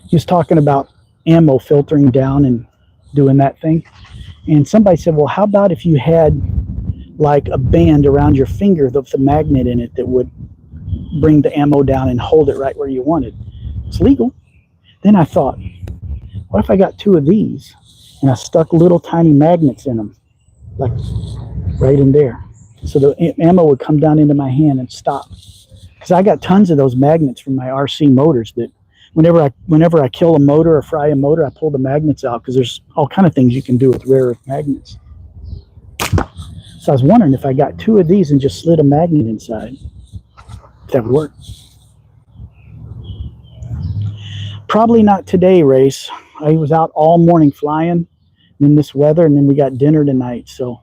Speaker 1: He was talking about ammo filtering down and doing that thing. And somebody said, well, how about if you had like a band around your finger with the magnet in it that would bring the ammo down and hold it right where you wanted. It's legal. Then I thought, what if I got 2 of these and I stuck little tiny magnets in them, like right in there, so the ammo would come down into my hand and stop. Because I got tons of those magnets from my RC motors that whenever I kill a motor or fry a motor, I pull the magnets out, because there's all kind of things you can do with rare earth magnets. So I was wondering if I got 2 of these and just slid a magnet inside, if that would work. Probably not today, Race. I was out all morning flying in this weather, and then we got dinner tonight, so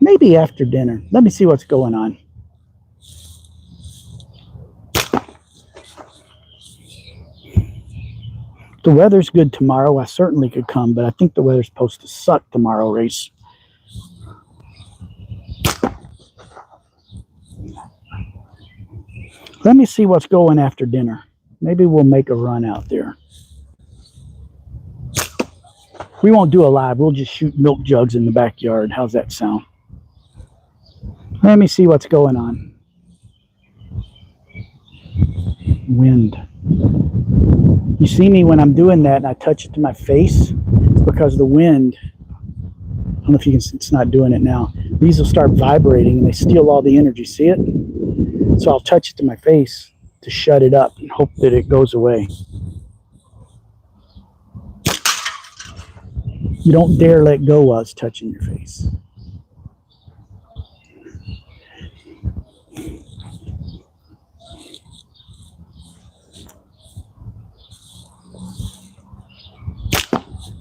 Speaker 1: maybe after dinner. Let me see what's going on. The weather's good tomorrow. I certainly could come, but I think the weather's supposed to suck tomorrow, Race. Let me see what's going after dinner. Maybe we'll make a run out there. We won't do a live. We'll just shoot milk jugs in the backyard. How's that sound? Let me see what's going on. Wind. You see me when I'm doing that and I touch it to my face? It's because the wind, I don't know if you can see, it's not doing it now. These will start vibrating and they steal all the energy. See it? So I'll touch it to my face to shut it up and hope that it goes away. You don't dare let go while it's touching your face.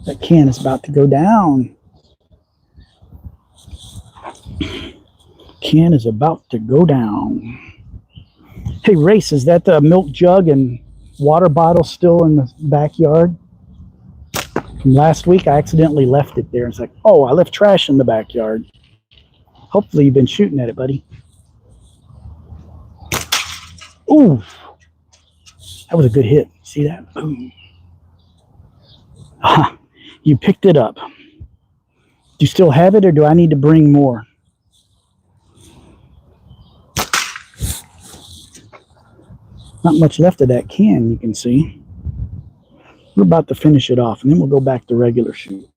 Speaker 1: That can is about to go down. Can is about to go down. Hey, Race, is that the milk jug and water bottle still in the backyard? From last week, I accidentally left it there. It's like, oh, I left trash in the backyard. Hopefully you've been shooting at it, buddy. Ooh, that was a good hit. See that? Boom. Ah, you picked it up. Do you still have it, or do I need to bring more? Not much left of that can, you can see. We're about to finish it off, and then we'll go back to regular shooting.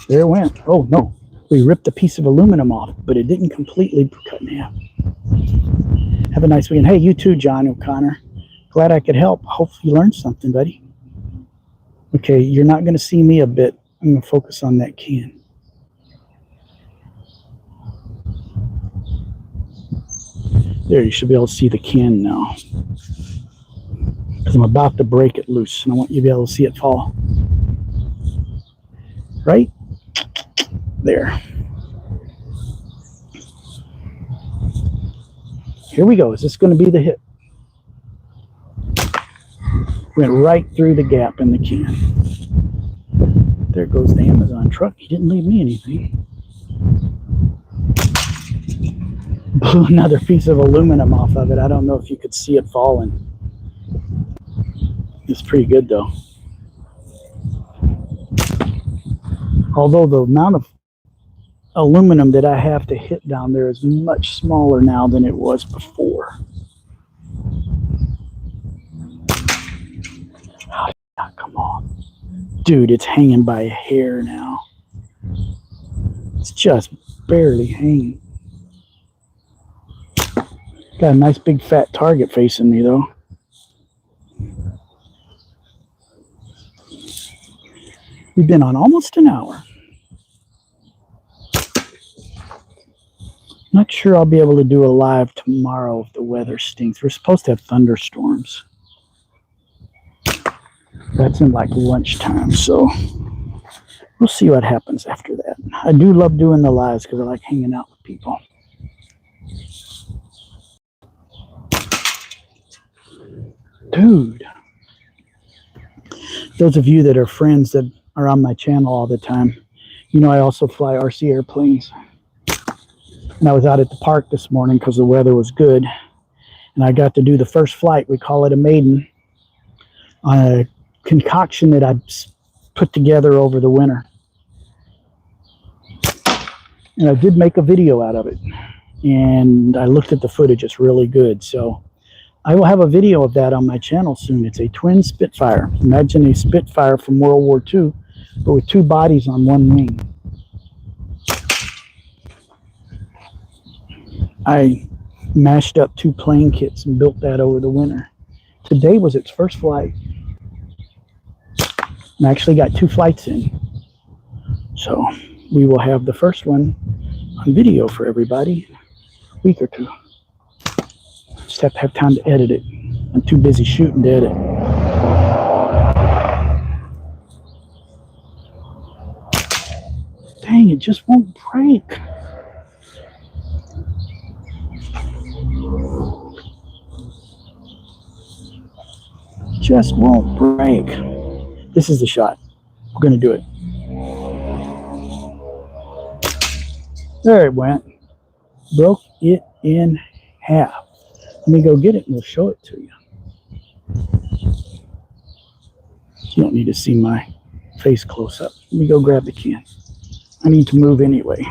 Speaker 1: There it went. Oh, no. We ripped a piece of aluminum off, but it didn't completely cut in half. Have a nice weekend. Hey, you too, John O'Connor. Glad I could help. Hopefully you learned something, buddy. Okay, you're not going to see me a bit. I'm going to focus on that can. There, you should be able to see the can now. Because I'm about to break it loose, and I want you to be able to see it fall. Right? There. Here we go. Is this going to be the hit? Went right through the gap in the can. There goes the Amazon truck. He didn't leave me anything. Blew another piece of aluminum off of it. I don't know if you could see it falling. It's pretty good though. Although the amount of aluminum that I have to hit down there is much smaller now than it was before. Oh, come on. Dude, it's hanging by a hair now. It's just barely hanging. Got a nice big fat target facing me though. We've been on almost an hour. Not sure I'll be able to do a live tomorrow if the weather stinks. We're supposed to have thunderstorms. That's in like lunchtime, so we'll see what happens after that. I do love doing the lives because I like hanging out with people. Dude, those of you that are friends that are on my channel all the time, you know I also fly RC airplanes. And I was out at the park this morning because the weather was good. And I got to do the first flight, we call it a maiden, on a concoction that I put together over the winter. And I did make a video out of it. And I looked at the footage. It's really good. So I will have a video of that on my channel soon. It's a twin Spitfire. Imagine a Spitfire from World War II, but with two bodies on one wing. I mashed up two plane kits and built that over the winter. Today was its first flight. I actually got 2 flights in. So we will have the first one on video for everybody in a week or two. Just have to have time to edit it. I'm too busy shooting to edit. Dang, it just won't break. Just won't break. This is the shot. We're going to do it. There it went. Broke it in half. Let me go get it and we'll show it to you. You don't need to see my face close up. Let me go grab the can. I need to move anyway.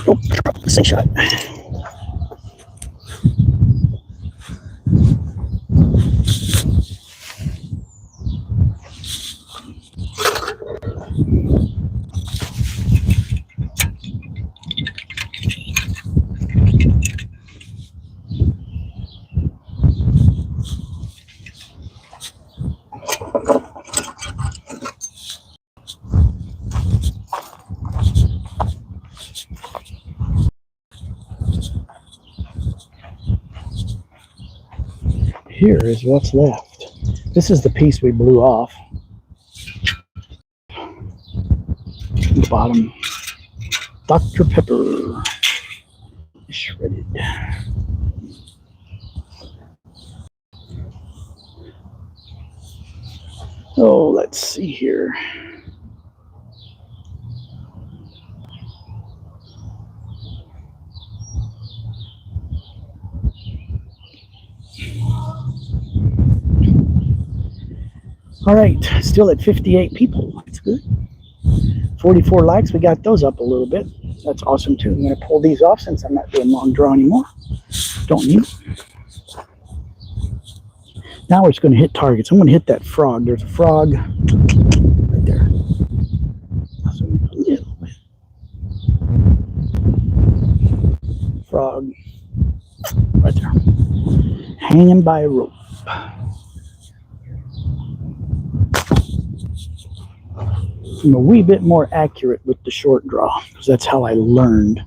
Speaker 1: Oh, drop the Slingshot. Here is what's left. This is the piece we blew off. The bottom. Dr. Pepper. Shredded. Oh, let's see here. All right, still at 58 people. That's good. 44 likes. We got those up a little bit. That's awesome too. I'm going to pull these off since I'm not doing long draw anymore. Don't need it. Now we're just going to hit targets. I'm going to hit that frog. There's a frog right there. So a little bit. Frog right there. Hanging by a rope. I'm a wee bit more accurate with the short draw because that's how I learned.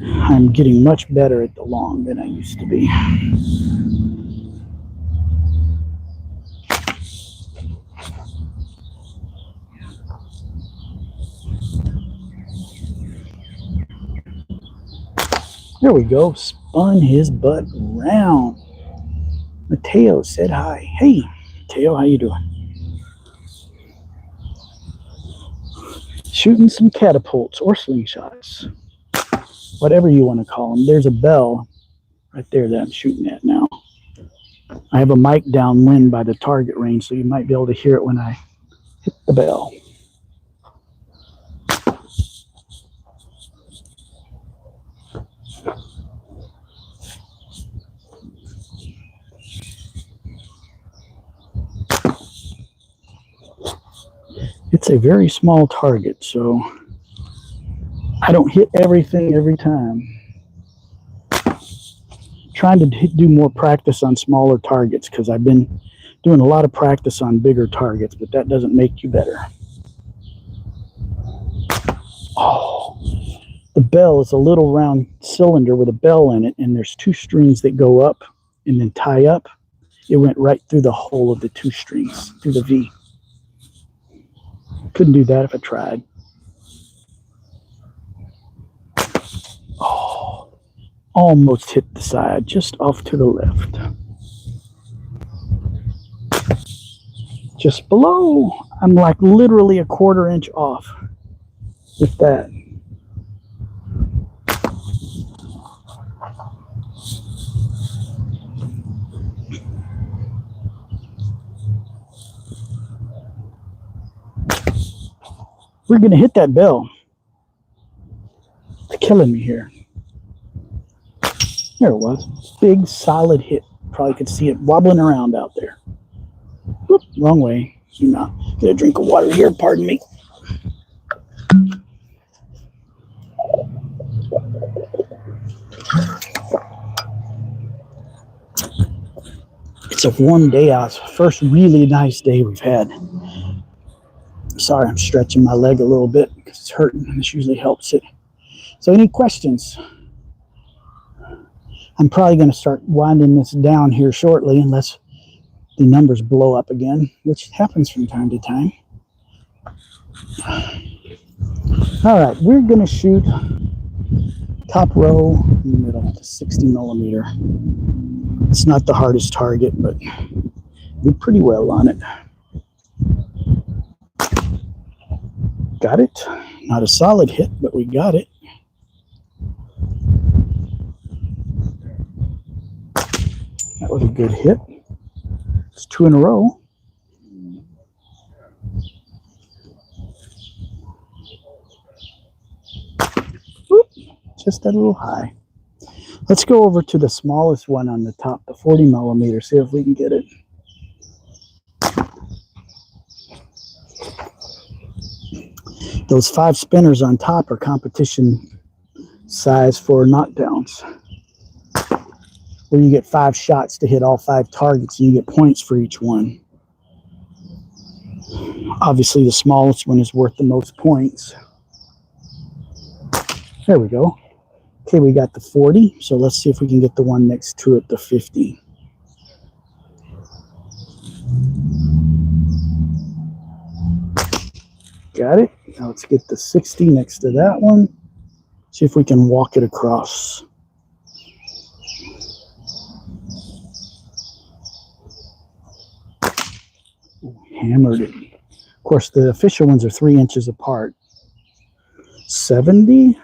Speaker 1: I'm getting much better at the long than I used to be. There we go. Spun his butt round. Mateo said hi. Hey, Mateo, how you doing? Shooting some catapults or slingshots, whatever you want to call them. There's a bell right there that I'm shooting at now. I have a mic downwind by the target range, so you might be able to hear it when I hit the bell. It's a very small target, so I don't hit everything every time. Trying to do more practice on smaller targets because I've been doing a lot of practice on bigger targets, but that doesn't make you better. Oh, the bell is a little round cylinder with a bell in it, and there's 2 strings that go up and then tie up. It went right through the hole of the 2 strings, through the V. Couldn't do that if I tried. Oh, almost hit the side, just off to the left. Just below. I'm like literally a 1/4 inch off with that. We're going to hit that bell. It's killing me here. There it was. Big, solid hit. Probably could see it wobbling around out there. Whoop, wrong way. Zoom out. Get a drink of water here. Pardon me. It's a warm day out. It's the first really nice day we've had. Sorry, I'm stretching my leg a little bit because it's hurting. This usually helps it. So any questions? I'm probably going to start winding this down here shortly unless the numbers blow up again, which happens from time to time. All right, we're going to shoot top row in the middle, 60 millimeter. It's not the hardest target, but did pretty well on it. Got it. Not a solid hit, but we got it. That was a good hit. It's 2 in a row. Whoop, just a little high. Let's go over to the smallest one on the top, the 40 millimeter, see if we can get it. Those 5 spinners on top are competition size for knockdowns, where you get 5 shots to hit all 5 targets and you get points for each one. Obviously, the smallest one is worth the most points. There we go. Okay, we got the 40, so let's see if we can get the one next to it, the 50. Got it. Now let's get the 60 next to that one. See if we can walk it across. Ooh, hammered it. Of course, the official ones are 3 inches apart. 70.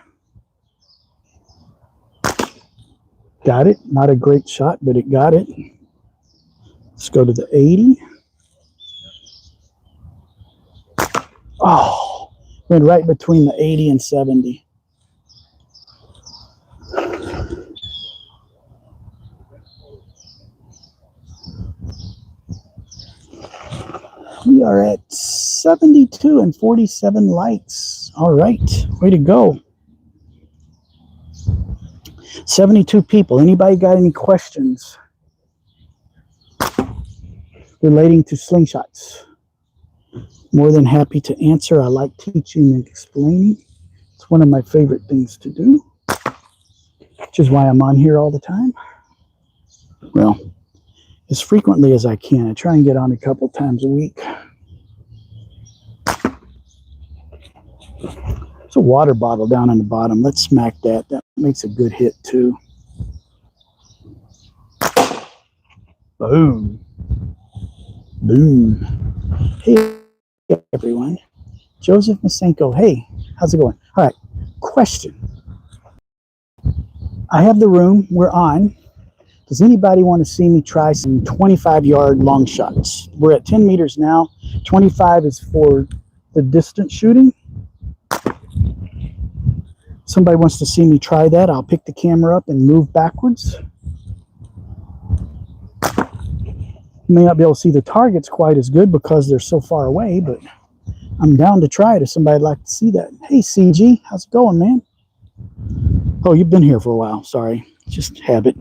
Speaker 1: Got it. Not a great shot, but it got it. Let's go to the 80. Oh, went right between the 80 and 70. We are at 72 and 47 likes. All right, way to go. 72 people. Anybody got any questions relating to slingshots? More than happy to answer. I like teaching and explaining. It's one of my favorite things to do, which is why I'm on here all the time. Well, as frequently as I can. I try and get on a couple times a week. There's a water bottle down on the bottom. Let's smack that. That makes a good hit too. Boom. Boom. Hey, everyone. Joseph Masenko. Hey, how's it going? All right. Question. I have the room. We're on. Does anybody want to see me try some 25-yard long shots? We're at 10 meters now. 25 is for the distance shooting. Somebody wants to see me try that. I'll pick the camera up and move backwards. You may not be able to see the targets quite as good because they're so far away, but I'm down to try it if somebody'd like to see that. Hey, CG, how's it going, man? Oh, you've been here for a while. Sorry, just habit.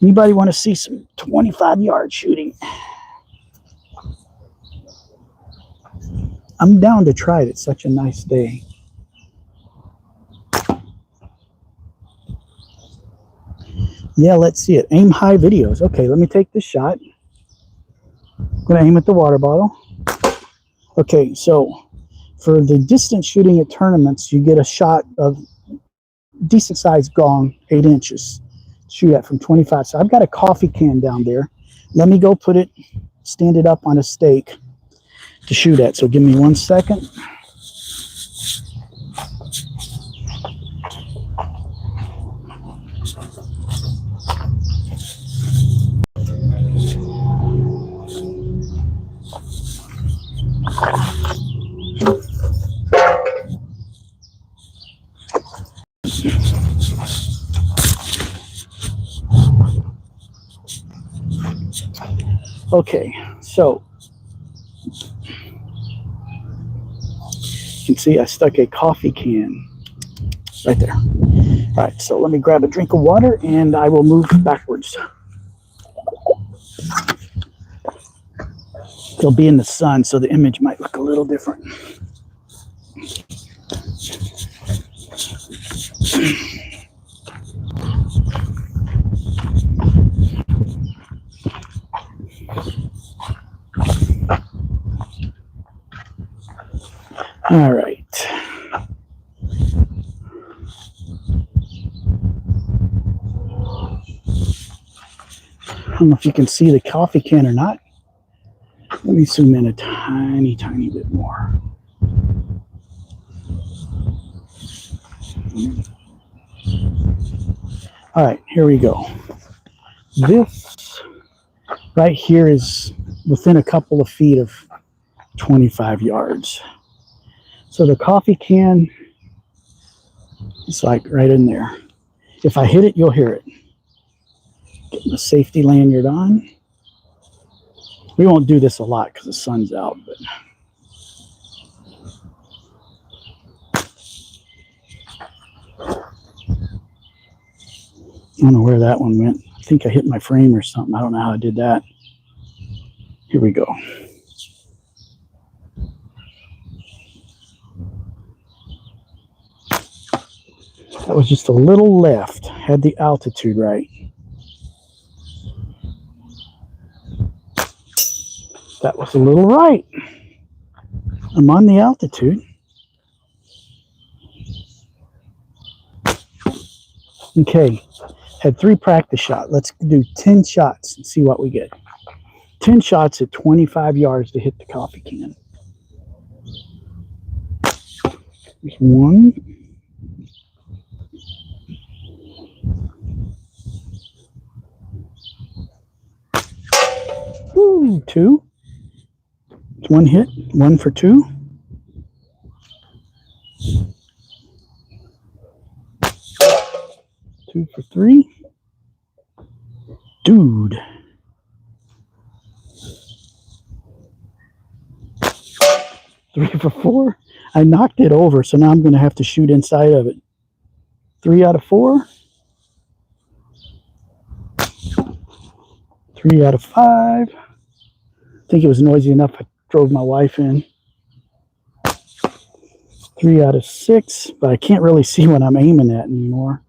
Speaker 1: Anybody want to see some 25-yard shooting? I'm down to try it. It's such a nice day. Yeah, let's see it. Aim high videos. Okay, let me take this shot. I'm going to aim at the water bottle. Okay, so for the distance shooting at tournaments, you get a shot of decent sized gong, 8 inches. Shoot at from 25. So I've got a coffee can down there. Let me go put it, stand it up on a stake to shoot at. So give me 1 second. Okay, so you can see I stuck a coffee can right there. All right, so let me grab a drink of water and I will move backwards. It'll be in the sun, so the image might look a little different. All right. I don't know if you can see the coffee can or not. Let me zoom in a tiny, tiny bit more. All right, here we go. This right here is within a couple of feet of 25 yards. So the coffee can is like right in there. If I hit it, you'll hear it. Getting the safety lanyard on. We won't do this a lot because the sun's out, but I don't know where that one went. I think I hit my frame or something. I don't know how I did that. Here we go. That was just a little left. Had the altitude right. That was a little right. I'm on the altitude. Okay, had 3 practice shots. Let's do 10 shots and see what we get. 10 shots at 25 yards to hit the coffee can. There's 1. Ooh, 2. It's 1 hit, 1 for 2. 2 for 3. Dude. 3 for 4. I knocked it over, so now I'm going to have to shoot inside of it. 3 out of 4. 3 out of 5. I think it was noisy enough I drove my wife in. 3 out of 6, but I can't really see what I'm aiming at anymore.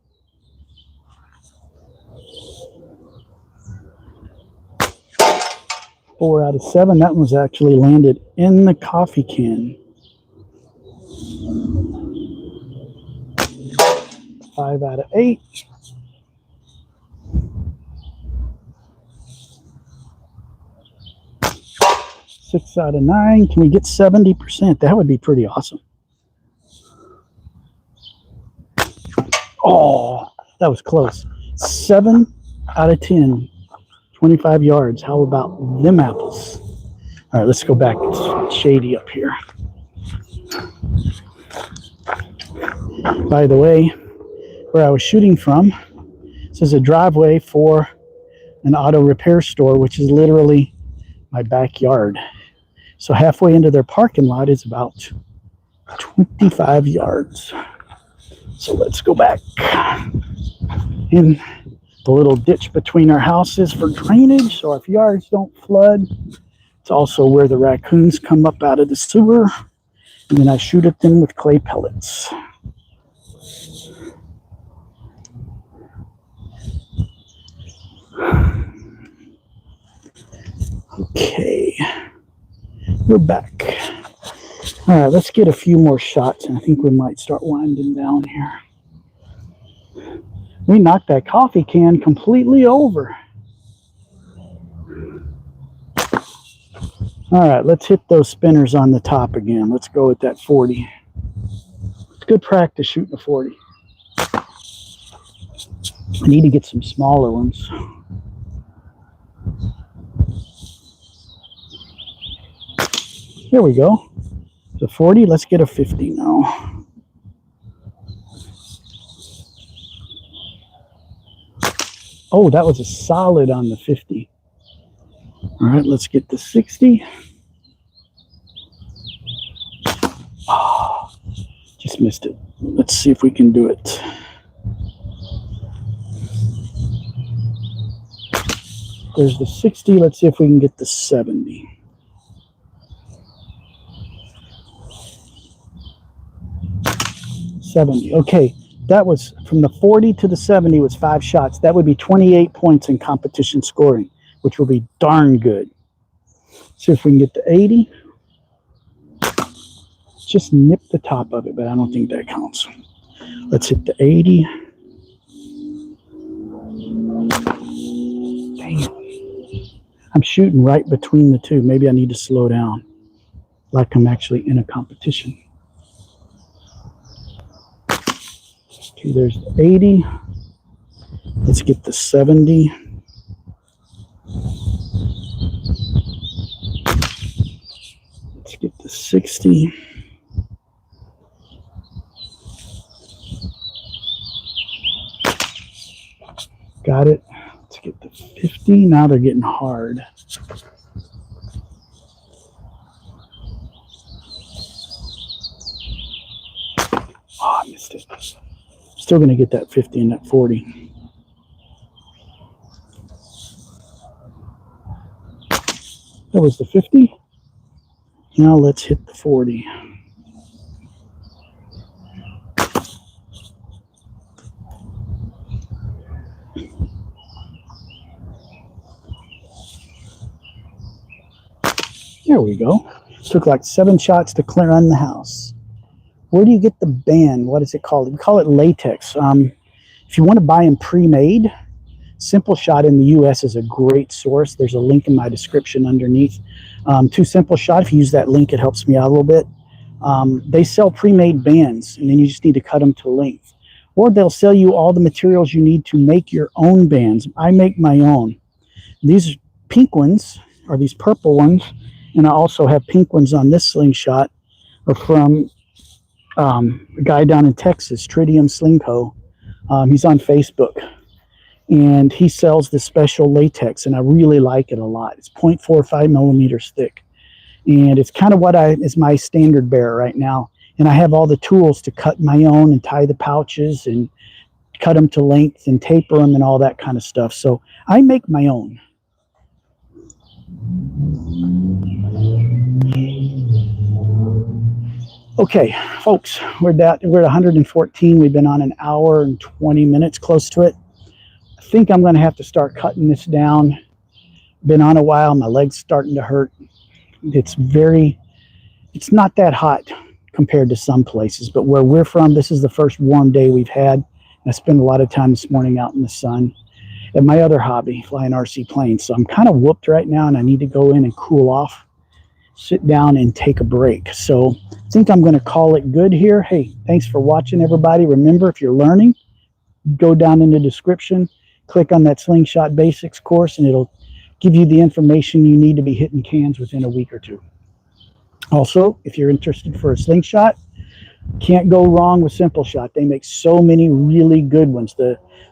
Speaker 1: 4 out of 7. That one's actually landed in the coffee can. 5 out of 8. 6 out of 9. Can we get 70%? That would be pretty awesome. Oh, that was close. 7 out of 10. 25 yards. How about them apples? All right, let's go back. It's shady up here. By the way, where I was shooting from, this is a driveway for an auto repair store, which is literally my backyard. So halfway into their parking lot is about 25 yards. So let's go back in the little ditch between our houses for drainage, so if yards don't flood. It's also where the raccoons come up out of the sewer, and then I shoot at them with clay pellets. Okay, we're back. All right, let's get a few more shots, and I think we might start winding down here. We knocked that coffee can completely over. All right, let's hit those spinners on the top again. Let's go with that 40. It's good practice shooting a 40. I need to get some smaller ones. There we go. The 40, let's get a 50 now. Oh, that was a solid on the 50. All right, let's get the 60. Oh, just missed it. Let's see if we can do it. There's the 60. Let's see if we can get the 70. Okay, that was from the 40 to the 70 was 5 shots. That would be 28 points in competition scoring, which will be darn good. See if we can get the 80. Just nip the top of it, but I don't think that counts. Let's hit the 80. Damn. I'm shooting right between the two. Maybe I need to slow down, like I'm actually in a competition. Okay, there's the 80. Let's get the 70. Let's get the 60. Got it. Let's get the 50. Now they're getting hard. Oh, I missed it. Still going to get that 50 and that 40. That was the 50. Now let's hit the 40. There we go. Took like 7 shots to clear on the house. Where do you get the band? What is it called? We call it latex. If you want to buy them pre-made, Simpleshot in the US is a great source. There's a link in my description underneath to Simpleshot. If you use that link, it helps me out a little bit. They sell pre-made bands, and then you just need to cut them to length. Or they'll sell you all the materials you need to make your own bands. I make my own. These pink ones, or these purple ones, and I also have pink ones on this slingshot, are from a guy down in Texas, Tritium Sling Co. He's on Facebook, and he sells this special latex, and I really like it a lot. It's 0.45 millimeters thick, and it's kind of what is my standard bearer right now. And I have all the tools to cut my own and tie the pouches and cut them to length and taper them and all that kind of stuff. So I make my own. Okay, folks, we're at 114. We've been on an hour and 20 minutes, close to it. I think I'm going to have to start cutting this down. Been on a while. My leg's starting to hurt. It's not that hot compared to some places, but where we're from, this is the first warm day we've had. And I spent a lot of time this morning out in the sun. And my other hobby, flying RC planes. So I'm kind of whooped right now, and I need to go in and cool off, sit down, and take a break. So I think I'm going to call it good here. Hey, thanks for watching, everybody. Remember, if you're learning, go down in the description, click on that Slingshot Basics course, and it'll give you the information you need to be hitting cans within a week or two. Also, if you're interested for a slingshot, can't go wrong with Simpleshot. They make so many really good ones.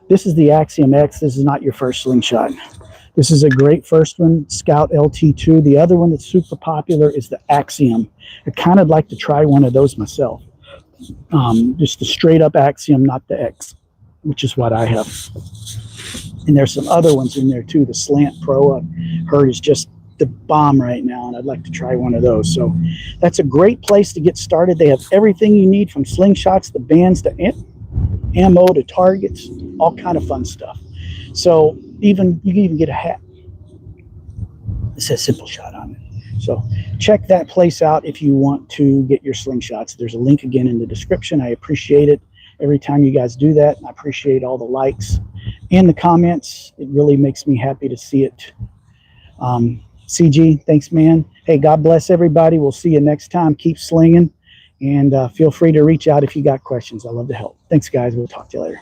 Speaker 1: This is the Axiom X. This is not your first slingshot. This is a great first one, Scout LT2. The other one that's super popular is the Axiom. I kind of like to try one of those myself. Just the straight up Axiom, not the X, which is what I have. And there's some other ones in there too. The Slant Pro, I've heard, is just the bomb right now, and I'd like to try one of those. So that's a great place to get started. They have everything you need, from slingshots to bands to ammo to targets, all kind of fun stuff. So you can even get a hat. It says Simpleshot on it. So check that place out if you want to get your slingshots. There's a link again in the description. I appreciate it every time you guys do that. I appreciate all the likes and the comments. It really makes me happy to see it. CG, thanks, man. Hey, God bless everybody. We'll see you next time. Keep slinging, and feel free to reach out if you got questions. I love to help. Thanks, guys. We'll talk to you later.